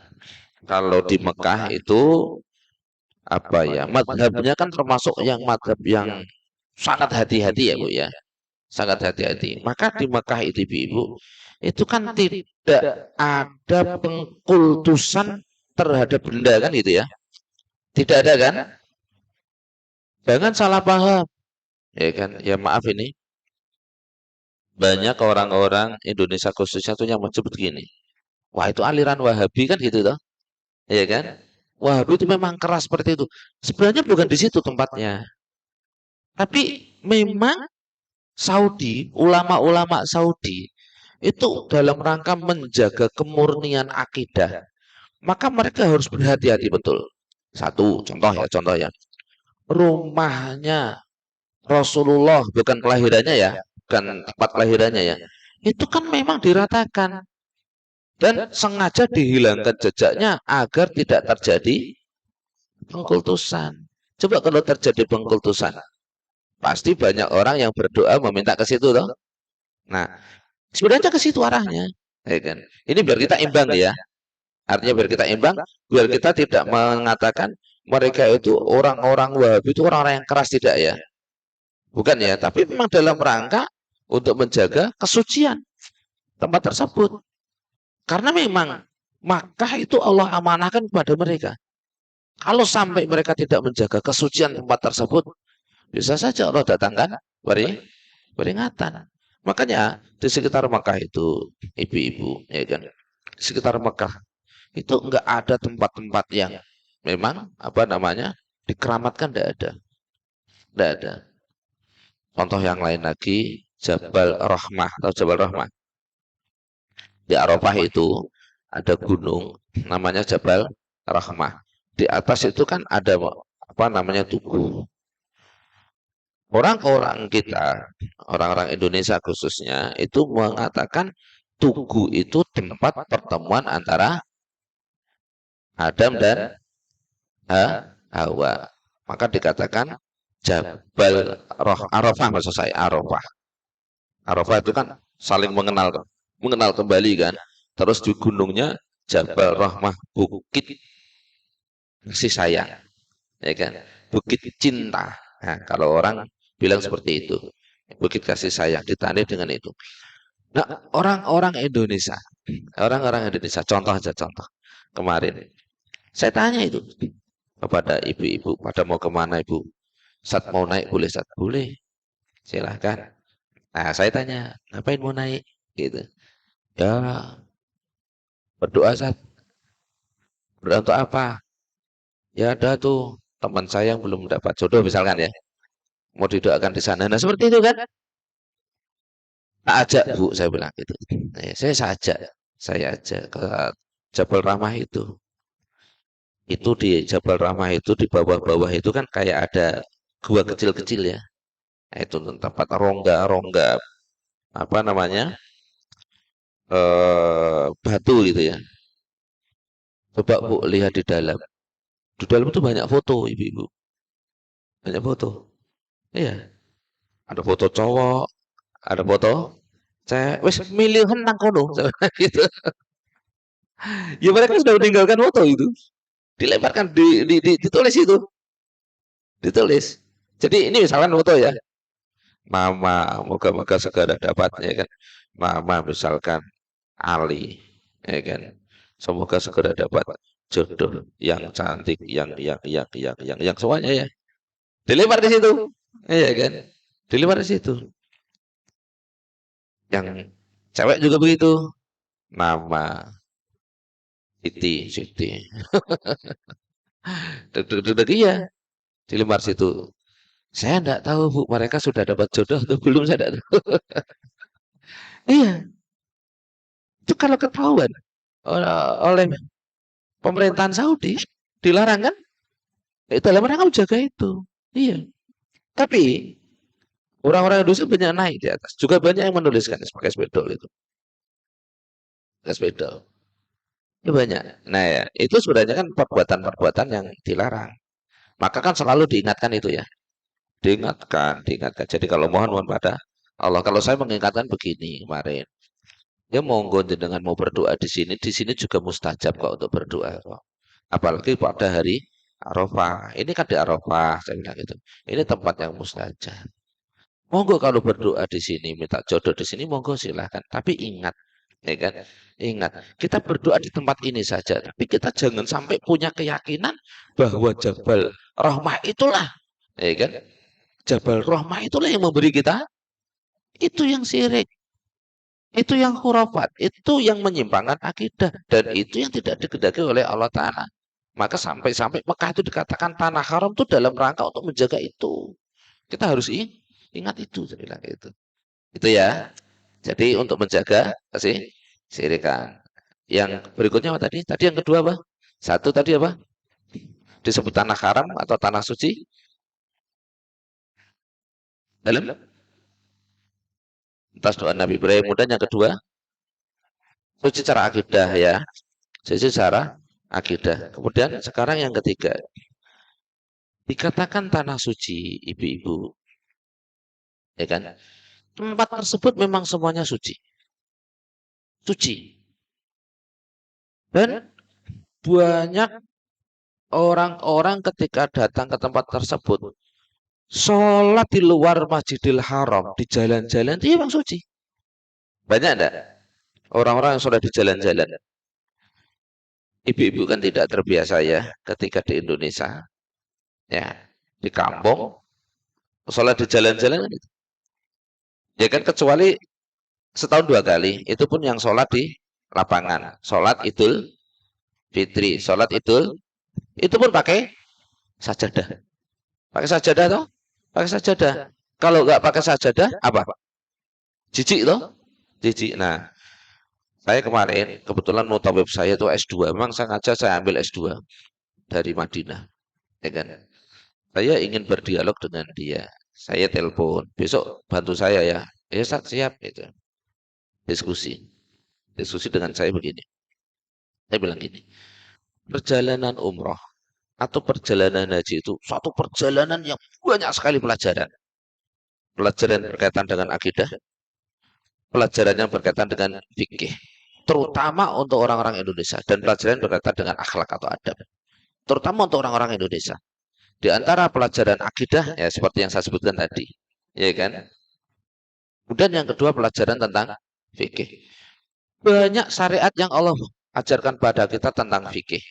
kalau di Mekah itu apa ya, madhabnya kan termasuk yang madhab yang sangat hati-hati ya Bu ya. Sangat hati-hati. Maka di Mekah itu ibu-ibu itu kan tidak ada pengkultusan terhadap benda kan gitu ya. Tidak ada kan? Jangan salah paham. Ya kan? Ya maaf ini. Banyak orang-orang Indonesia khususnya tuh yang menyebut gini. Wah, itu aliran Wahabi kan gitu toh. Ya kan? Wahabi itu memang keras seperti itu. Sebenarnya bukan di situ tempatnya. Tapi memang Saudi, ulama-ulama Saudi itu dalam rangka menjaga kemurnian akidah, maka mereka harus berhati-hati betul. Satu, contoh ya, rumahnya Rasulullah bukan kelahirannya ya, bukan tempat kelahirannya ya. Itu kan memang diratakan dan sengaja dihilangkan jejaknya agar tidak terjadi pengkultusan. Coba kalau terjadi pengkultusan, pasti banyak orang yang berdoa meminta ke situ toh. Nah, sebenarnya ke situ arahnya. Ya kan? Ini biar kita imbang ya. Artinya biar kita imbang, biar kita tidak mengatakan mereka itu orang-orang Wahabi itu orang-orang yang keras, tidak ya. Bukan ya, tapi memang dalam rangka untuk menjaga kesucian tempat tersebut. Karena memang Makkah itu Allah amanahkan kepada mereka. Kalau sampai mereka tidak menjaga kesucian tempat tersebut, bisa saja Allah datangkan peringatan. Makanya di sekitar Makkah itu, ibu-ibu, ya kan, di sekitar Makkah itu enggak ada tempat-tempat yang memang apa namanya dikeramatkan, enggak ada, enggak ada. Contoh yang lain lagi, Jabal Rahmah atau Jabal Rahmah. Di Arafah itu ada gunung namanya Jabal Rahmah. Di atas itu kan ada apa namanya tugu. Orang-orang kita, orang-orang Indonesia khususnya, itu mengatakan tugu itu tempat pertemuan antara Adam dan Hawa. Maka dikatakan Jabal Arafah, maksud saya Arafah. Arafah itu kan saling mengenal kembali kan. Terus di gunungnya Jabal Rahmah, bukit kasih sayang, ya kan? Bukit cinta. Nah, kalau orang bilang seperti itu, bukit kasih sayang ditandai dengan itu. Nah, orang-orang Indonesia, contoh aja contoh. Kemarin saya tanya itu kepada ibu-ibu, pada mau kemana ibu? Saat mau naik boleh, saat boleh, silahkan. Nah, saya tanya, ngapain mau naik? Gitu. Ya, berdoa saat. Berdoa untuk apa? Ya ada tuh teman saya yang belum dapat jodoh misalkan ya. Mau didoakan di sana. Nah, seperti itu kan. Tak ajak Bu, saya bilang gitu. Nah, ya, saya ajak ke Jabal Rahmah itu. Itu di Jabal Rahmah itu di bawah-bawah itu kan kayak ada gua kecil-kecil ya. Nah, itu tempat rongga-rongga apa namanya? Batu gitu ya. Coba Bu lihat di dalam. Di dalam itu banyak foto ibu-ibu. Banyak foto. Iya, ada foto cowok, ada foto saya wes milihan nang kono gitu. Ya mereka sudah meninggalkan foto itu. Dilemparkan ditulis itu, ditulis. Jadi ini misalkan foto ya. Mama, moga-moga segera dapat ya kan. Mama misalkan Ali, ya kan. Semoga segera dapat jodoh yang cantik, yang semuanya ya. Dilempar di situ, iya kan. Dilempar di situ. Yang cewek juga begitu. Nama Siti. Deg-deg iya, dilempar situ. Saya enggak tahu Bu, mereka sudah dapat jodoh atau belum saya enggak tahu. Iya, itu kalau ketahuan oleh pemerintahan Saudi dilarang kan? Itu dalam rangka menjaga itu. Iya. Tapi orang-orang Indonesia banyak naik di atas. Juga banyak yang menuliskan pakai spidol itu. Pakai spidol. Itu banyak. Nah ya, itu sebenarnya kan perbuatan-perbuatan yang dilarang. Maka kan selalu diingatkan itu ya. Diingatkan. Jadi kalau mohon pada Allah. Kalau saya mengingatkan begini kemarin. Ya monggo dengan mau berdoa di sini juga mustajab kok untuk berdoa kok. Apalagi pada hari Arafah. Ini kan di Arafah, saya bilang gitu. Ini tempat yang mustajab. Monggo kalau berdoa di sini, minta jodoh di sini, monggo silahkan. Tapi ingat, ya kan? Ingat, kita berdoa di tempat ini saja. Tapi kita jangan sampai punya keyakinan bahwa Jabal Rahmah itulah, ya kan? Jabal Rahmah itulah yang memberi kita. Itu yang syirik. Itu yang khurafat, itu yang menyimpangkan akidah, dan itu yang tidak dikehendaki oleh Allah Ta'ala. Maka sampai-sampai Mekah itu dikatakan tanah haram itu dalam rangka untuk menjaga itu. Kita harus ingat itu, saya bilang itu. Itu ya. Jadi untuk menjaga sih sirikan. Yang berikutnya apa tadi? Tadi yang kedua apa? Satu tadi apa? Disebut tanah haram atau tanah suci dalam atas doa Nabi Ibrahim. Kemudian yang kedua, suci secara akidah ya. Suci secara akidah. Kemudian sekarang yang ketiga, dikatakan tanah suci, ibu-ibu, ya kan? Tempat tersebut memang semuanya suci. Suci. Dan banyak orang-orang ketika datang ke tempat tersebut, sholat di luar Masjidil Haram, di jalan-jalan, itu memang suci. Banyak enggak? Orang-orang yang sholat di jalan-jalan. Ibu-ibu kan tidak terbiasa ya ketika di Indonesia. Ya, di kampung, sholat di jalan-jalan kan itu. Ya kan kecuali setahun 2 kali, itu pun yang sholat di lapangan. Sholat Idul Fitri, sholat Idul, itu pun pakai sajadah. Pakai sajadah toh? Pakai sajadah. Kalau nggak pakai sajadah, apa? Jijik toh? Jijik. Nah, Saya kemarin kebetulan mau tabib saya itu S2. Memang sengaja saya ambil S2 dari Madinah, ya kan? Saya ingin berdialog dengan dia. Saya telepon, besok bantu saya ya. Ya siap itu. Diskusi. Diskusi dengan saya begini. Saya bilang gini, perjalanan umroh atau perjalanan haji itu suatu perjalanan yang banyak sekali pelajaran. Pelajaran berkaitan dengan akidah, pelajaran yang berkaitan dengan fikih, terutama untuk orang-orang Indonesia, dan pelajaran berkaitan dengan akhlak atau adab, terutama untuk orang-orang Indonesia. Di antara pelajaran akidah, ya seperti yang saya sebutkan tadi, ya kan? Kemudian yang kedua pelajaran tentang fikih. Banyak syariat yang Allah ajarkan pada kita tentang fikih,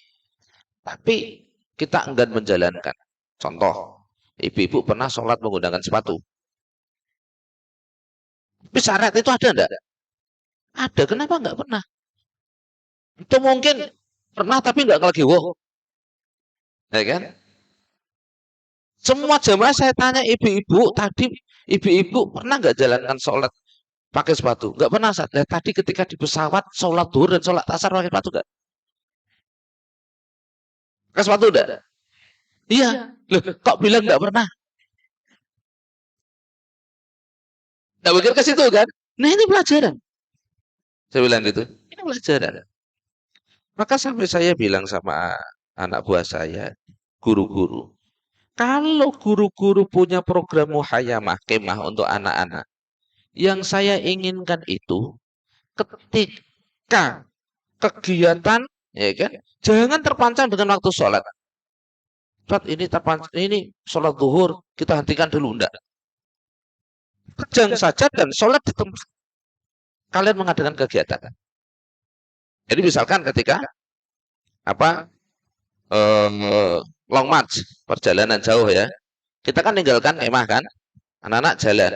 tapi kita enggan menjalankan. Contoh, ibu-ibu pernah sholat menggunakan sepatu. Tapi syariat itu ada enggak? Ada, kenapa enggak pernah? Itu mungkin pernah tapi enggak lagi wow, ya kan? Semua jamaah saya tanya ibu-ibu tadi, ibu-ibu pernah nggak jalankan sholat pakai sepatu? Nggak pernah. Nah, tadi ketika di pesawat sholat duhur dan sholat asar pakai sepatu nggak? Pakai sepatu enggak? Iya. Loh, kok bilang nggak pernah? Nggak mikir ke situ kan? Nah ini pelajaran. Saya bilang gitu. Ini pelajaran. Maka sampai saya bilang sama anak buah saya, guru-guru, kalau guru-guru punya program muhayamah, kemah untuk anak-anak, yang saya inginkan itu ketika kegiatan, ya kan, jangan terpancang dengan waktu sholat. Ustaz, ini terpancang, ini sholat zuhur, kita hentikan dulu, enggak. Kejang saja dan sholat di tempat kalian mengadakan kegiatan. Jadi misalkan ketika apa long march, perjalanan jauh ya, kita kan tinggalkan emah kan, anak-anak jalan.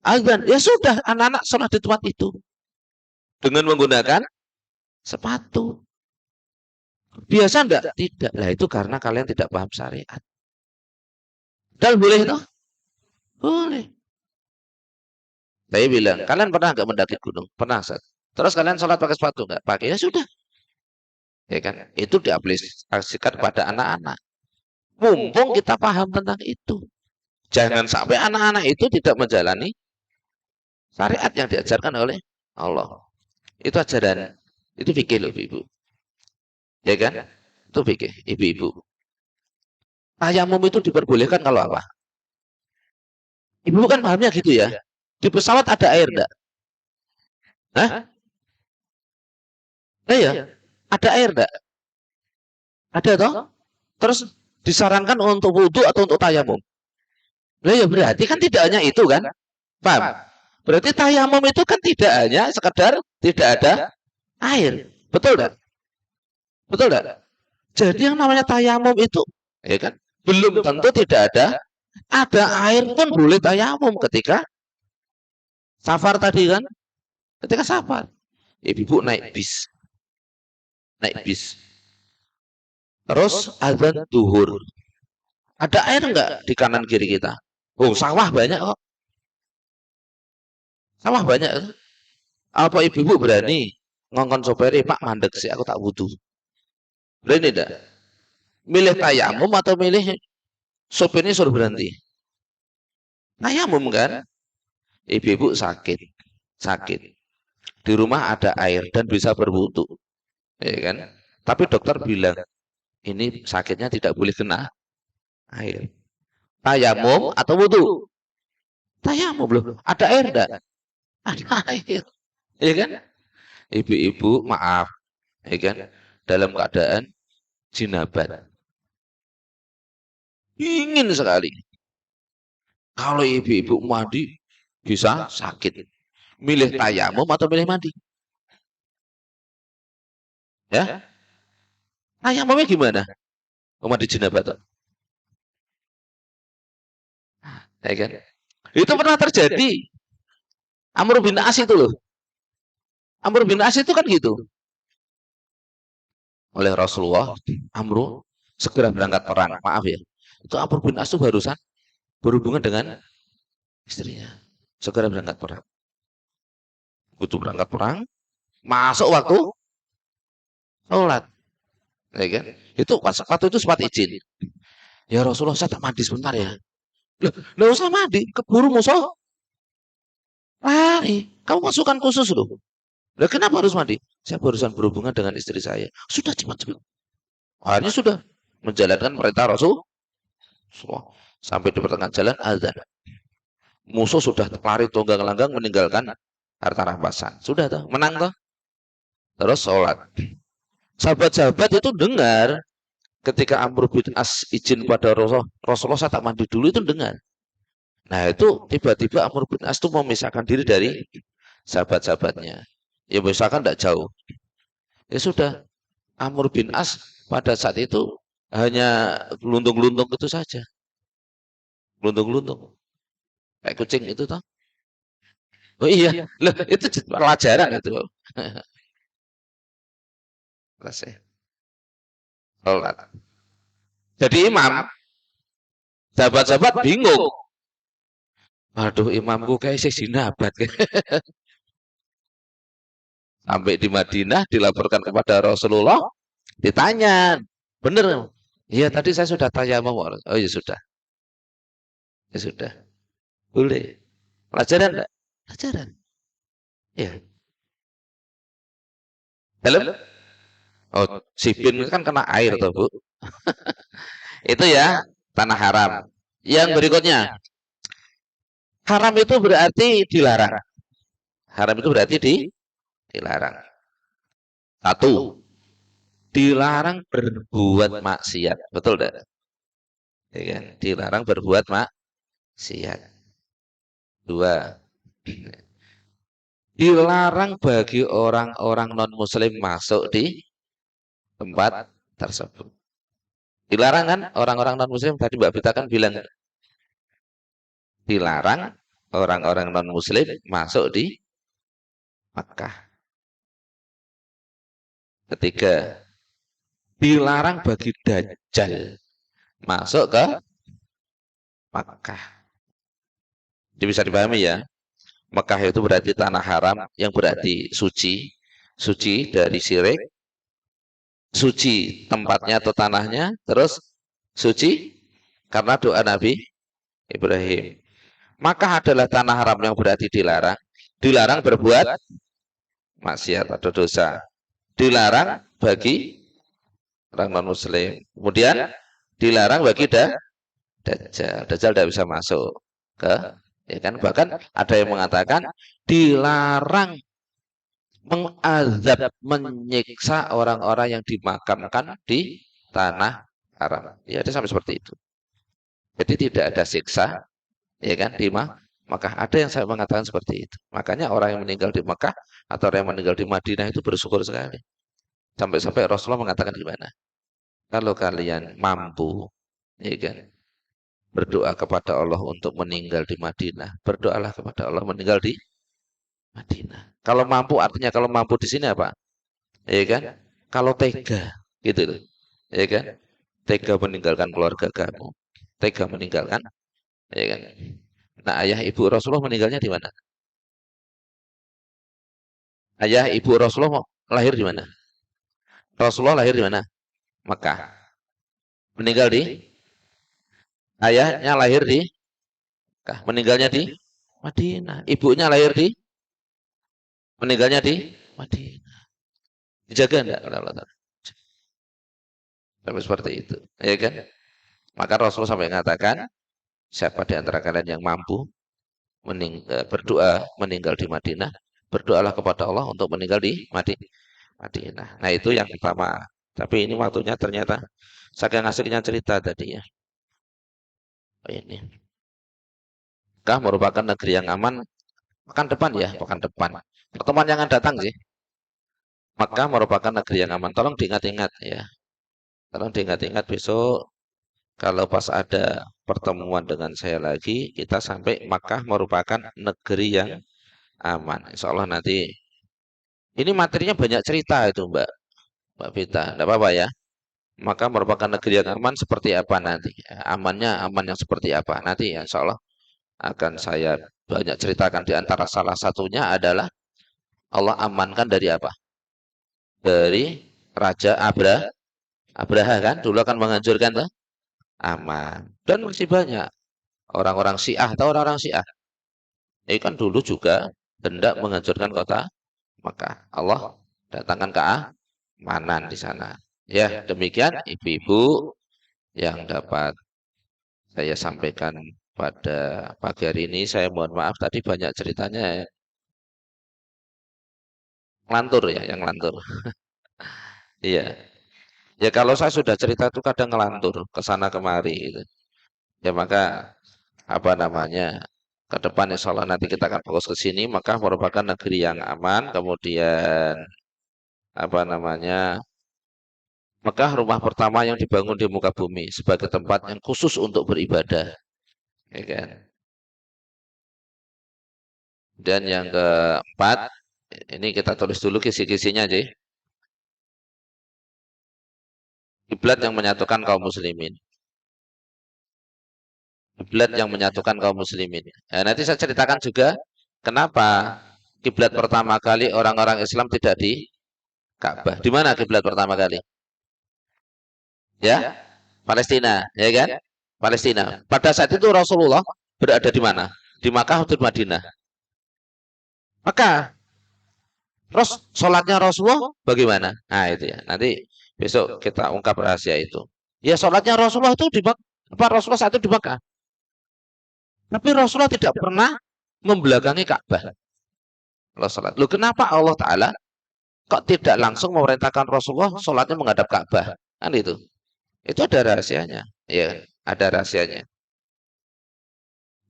Azan, ya sudah, anak-anak sholat di tempat itu dengan menggunakan sepatu. Biasa enggak? Tidak. Lah itu karena kalian tidak paham syariat. Dan boleh itu? Boleh. Saya bilang, kalian pernah enggak mendaki gunung? Pernah, Sat. Terus kalian sholat pakai sepatu enggak? Pakai, ya sudah. Ya kan? Itu diaplikasikan pada anak-anak. Mumpung kita paham tentang itu. Jangan sampai anak-anak itu tidak menjalani syariat yang diajarkan oleh Allah. Itu ajaran. Itu fikih loh, ibu. Ya kan? Itu fikih, ibu-ibu. Tayamum itu diperbolehkan kalau apa? Ibu kan pahamnya gitu ya. Di pesawat ada air enggak? Hah? Eh ya, ada air enggak? Ada toh? Terus disarankan untuk wudhu atau untuk tayamum? Nah ya berarti kan tidak hanya itu kan? Paham? Berarti tayamum itu kan tidak hanya sekedar tidak ada air. Betul enggak? Betul enggak? Jadi yang namanya tayamum itu, ya kan? Belum tentu tidak ada air pun boleh tayamum ketika safar tadi kan? Ketika safar. Ibu naik bis. Naik bis. Terus azan duhur. Ada air enggak di kanan kiri kita? Oh, sawah banyak kok. Sawah banyak. Apa ibu-ibu berani ngongkon sopir, Pak mandek sih, aku tak butuh. Berani enggak? Milih tayamum atau milih sopirnya suruh berhenti? Tayamum kan? Ibu-ibu sakit. Sakit. Di rumah ada air dan bisa berwudu. Ya kan? Tapi dokter bilang, ini sakitnya tidak boleh kena air. Tayamum atau wudu? Tayamum loh. Ada air enggak? Ada air. Ya kan? Ibu-ibu maaf, ya kan? Dalam keadaan jinabat. Ingin sekali. Kalau ibu-ibu mandi bisa sakit. Milih tayamum atau milih mandi? Ya? Tayamumnya gimana? Mandi jinabat. Ya kan? Itu pernah terjadi. Amr bin As itu loh. Amr bin As itu kan gitu. Oleh Rasulullah, Amr segera berangkat perang. Maaf ya. Itu Amr bin As itu barusan berhubungan dengan istrinya. Segera berangkat perang. Butuh berangkat perang. masuk waktu sholat, ya kan? Itu waktu itu sempat izin. Ya Rasulullah, saya tak mandi sebentar ya. Loh, nggak usah mandi, keburu musuh lari. Kamu pasukan khusus loh. Lah kenapa harus mandi? Saya barusan berhubungan dengan istri saya. Sudah cepat-cepat. Akhirnya sudah menjalankan perintah Rasul. Sampai di pertengahan jalan azan. Musuh sudah lari tunggang-langgang meninggalkan harta rampasan. Sudah tuh, menang tuh. Terus sholat. Sahabat-sahabat itu dengar ketika Amr bin As izin pada Rasulullah, saya tak mandi dulu, itu dengar. Nah itu tiba-tiba Amr bin As itu memisahkan diri dari sahabat-sahabatnya. Ya misalkan tidak jauh. Ya sudah, Amr bin As pada saat itu hanya gelundung-gelundung itu saja. Gelundung-gelundung. Kayak kucing itu toh. Oh iya, loh, itu pelajaran itu. Selesai. Sholat. Jadi imam, sahabat-sahabat bingung. Aduh, imamku kayak sinabat. Sampai di Madinah dilaporkan kepada Rasulullah, ditanya, bener? Iya, tadi saya sudah tanya mau. Oh ya sudah, ya sudah, boleh. Pelajaran enggak? Pelajaran. Ya. Dalam? Oh, sipin kan kena air toh, Bu. Itu ya tanah haram. Yang berikutnya, haram itu berarti dilarang. Haram itu berarti dilarang. Satu, dilarang berbuat maksiat. Betul tidak? Ya kan? Dilarang berbuat maksiat. Dua, dilarang bagi orang-orang non-muslim masuk di tempat tersebut. Dilarang kan orang-orang non-muslim, tadi Mbak Vita kan bilang dilarang orang-orang non-muslim masuk di Makkah. Ketiga, dilarang bagi Dajjal masuk ke Makkah. Jadi bisa dipahami ya. Mekah itu berarti tanah haram yang berarti suci, suci dari syirik, suci tempatnya atau tanahnya, terus suci karena doa Nabi Ibrahim. Maka adalah tanah haram yang berarti dilarang, dilarang berbuat maksiat atau dosa, dilarang bagi orang non muslim. Kemudian dilarang bagi Dajjal. Dajjal tidak bisa masuk ke, ya kan, bahkan ada yang mengatakan dilarang mengazab, menyiksa orang-orang yang dimakamkan di tanah haram. Ya, ada sampai seperti itu. Jadi tidak ada siksa, ya kan, di Makkah. Ada yang saya mengatakan seperti itu. Makanya orang yang meninggal di Makkah atau orang yang meninggal di Madinah itu bersyukur sekali. Sampai-sampai Rasulullah mengatakan gimana? Kalau kalian mampu, ya kan, berdoa kepada Allah untuk meninggal di Madinah, berdoalah kepada Allah meninggal di Madinah. Kalau mampu, artinya kalau mampu di sini apa? Ya kan? Kalau tega, gitu loh. Ya kan? Tega meninggalkan keluarga kamu, tega meninggalkan, ya kan? Nah, ayah ibu Rasulullah meninggalnya di mana? Ayah ibu Rasulullah lahir di mana? Rasulullah lahir di mana? Mekah. Meninggal di, ayahnya lahir di Mekah. Meninggalnya di Madinah. Ibunya lahir di, meninggalnya di Madinah. Dijaga enggak oleh Allah? Sampai seperti itu, ya kan? Maka Rasulullah sampai mengatakan, siapa di antara kalian yang mampu berdoa meninggal di Madinah, berdoalah kepada Allah untuk meninggal di Madinah. Nah itu yang pertama. Tapi ini waktunya ternyata saking asiknya cerita tadi ya. Oh, ini Mekah merupakan negeri yang aman. Pekan depan ya, pekan depan. Pertemuan yang akan datang sih. Mekah merupakan negeri yang aman. Tolong diingat-ingat ya. Tolong diingat-ingat besok kalau pas ada pertemuan dengan saya lagi, kita sampai Makkah merupakan negeri yang aman. Insya Allah nanti. Ini materinya banyak cerita itu Mbak Vita. Tidak apa-apa ya. Maka merupakan negeri yang aman seperti apa nanti. Amannya aman yang seperti apa. Nanti insya Allah akan saya banyak ceritakan. Di antara salah satunya adalah Allah amankan dari apa? Dari Raja Abraha kan, dulu akan menghancurkan tuh, aman. Dan masih banyak orang-orang Syiah atau orang-orang Syiah. Ini kan dulu juga hendak menghancurkan kota Makkah. Allah datangkan keamanan di sana. Ya, demikian ibu-ibu yang dapat saya sampaikan pada pagi hari ini. Saya mohon maaf tadi banyak ceritanya ya. Ngelantur ya, yang ngelantur. Iya. Ya kalau saya sudah cerita itu kadang ngelantur ke sana kemari gitu. Ya maka apa namanya? Ke depan insya Allah nanti kita akan fokus ke sini, maka merupakan negeri yang aman, kemudian apa namanya? Mekah rumah pertama yang dibangun di muka bumi sebagai tempat yang khusus untuk beribadah, ya kan? Dan yang keempat, ini kita tulis dulu kisi-kisinya aja. Kiblat yang menyatukan kaum muslimin. Kiblat yang menyatukan kaum muslimin. Nah, nanti saya ceritakan juga kenapa kiblat pertama kali orang-orang Islam tidak di Ka'bah. Di mana kiblat pertama kali? Ya, Palestina, ya kan? Palestina. Pada saat itu Rasulullah berada di mana? Di Makkah atau di Madinah? Maka sholatnya Rasulullah bagaimana? Nah itu ya. Nanti besok kita ungkap rahasia itu. Ya sholatnya Rasulullah itu di Makkah. Rasulullah saat itu di Makkah. Tapi Rasulullah tidak pernah membelakangi Ka'bah. Kalau sholat. Loh, kenapa Allah Ta'ala kok tidak langsung memerintahkan Rasulullah sholatnya menghadap Ka'bah? Kan itu. Itu ada rahasianya. Ya, ada rahasianya.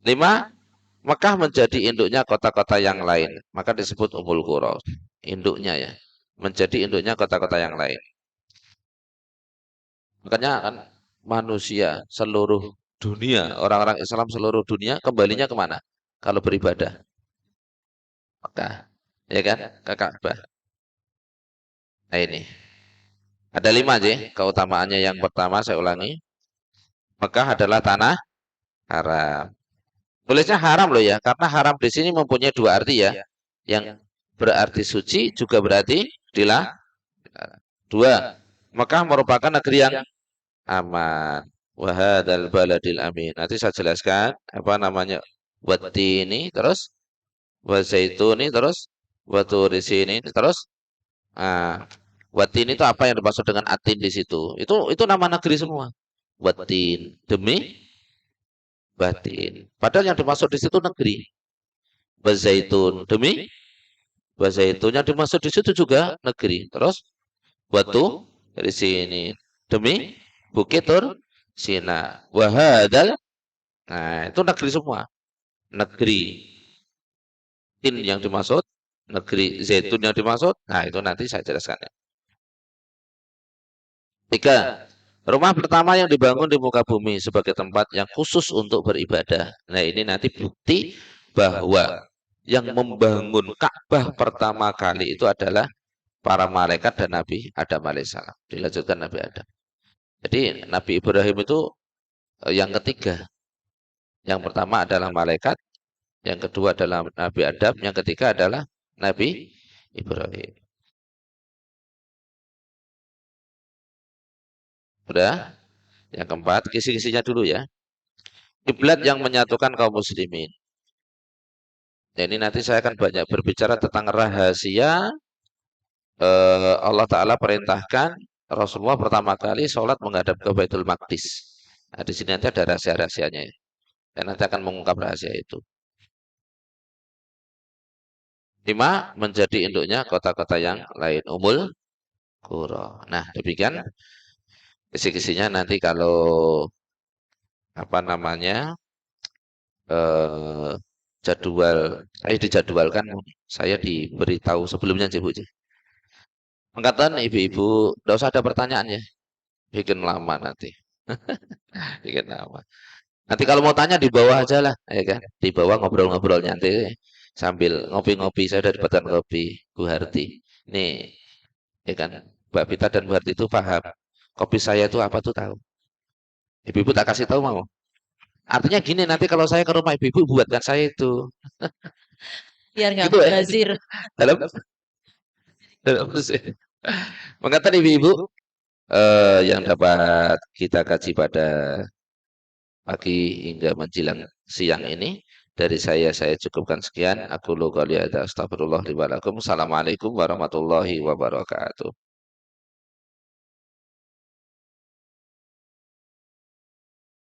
5. Mekah menjadi induknya kota-kota yang lain. Maka disebut Ummul Qura. Induknya ya. Menjadi induknya kota-kota yang lain. Makanya kan manusia seluruh dunia, orang-orang Islam seluruh dunia kembalinya kemana? Kalau beribadah. Mekah. Ya kan? Ke Ka'bah. Nah ini. Ada 5 aja keutamaannya. Yang pertama saya ulangi. Mekah adalah tanah haram. Tulisnya haram loh ya, karena haram di sini mempunyai 2 arti ya. Yang berarti suci juga berarti dilarang. 2. Mekah merupakan negeri yang aman. Wahadal baladil amin. Nanti saya jelaskan apa namanya wati ini, terus wazaituni, terus waturi ini, terus ah, watin itu apa yang dimaksud dengan atin di situ? Itu nama negeri semua. Watin demi batin. Padahal yang dimaksud di situ negeri. Wazaitun demi wazaitunnya dimaksud di situ juga negeri. Terus batu dari sini demi bukit tur Sina. Wahadal. Nah, itu negeri semua. Negeri tin yang dimaksud, negeri zaitun yang dimaksud. Nah, itu nanti saya jelaskan. 3. Rumah pertama yang dibangun di muka bumi sebagai tempat yang khusus untuk beribadah. Nah, ini nanti bukti bahwa yang membangun Ka'bah pertama kali itu adalah para malaikat dan Nabi Adam alaihissalam. Dilanjutkan Nabi Adam. Jadi Nabi Ibrahim itu yang ketiga. Yang pertama adalah malaikat, yang kedua adalah Nabi Adam, yang ketiga adalah Nabi Ibrahim. Sudah? Yang keempat, kisi-kisinya dulu ya. Kiblat yang menyatukan kaum muslimin. Ya, ini nanti saya akan banyak berbicara tentang rahasia Allah Ta'ala perintahkan Rasulullah pertama kali sholat menghadap ke Baitul Maqdis. Nah, di sini nanti ada rahasia-rahasianya. Dan nanti akan mengungkap rahasia itu. 5. Menjadi induknya kota-kota yang lain. Ummul Qura. Nah, demikian kisi-kisinya nanti kalau apa namanya eh, jadwal saya dijadwalkan, saya diberitahu sebelumnya sih Bu. Angkatan ibu-ibu, tidak usah ada pertanyaan ya, bikin lama nanti, bikin lama. Nanti kalau mau tanya di bawah aja lah, ya kan? Di bawah ngobrol-ngobrol nanti sambil ngopi-ngopi. Saya udah dapatkan kopi Bu Harti. Nih, ya kan? Mbak Vita dan Bu Harti itu paham. Kopi saya itu apa tuh tahu. Ibu-ibu tak kasih tahu mau. Artinya gini, nanti kalau saya ke rumah ibu-ibu buatkan saya itu. Biar nggak Gitu ya. mubazir. Dalam Dalam Mesir. Maka tadi ibu-ibu yang dapat kita kaji pada pagi hingga menjelang siang ini dari saya cukupkan sekian. Aku lu qouli hadza astagfirullah li wa lakum. Assalamualaikum warahmatullahi wabarakatuh.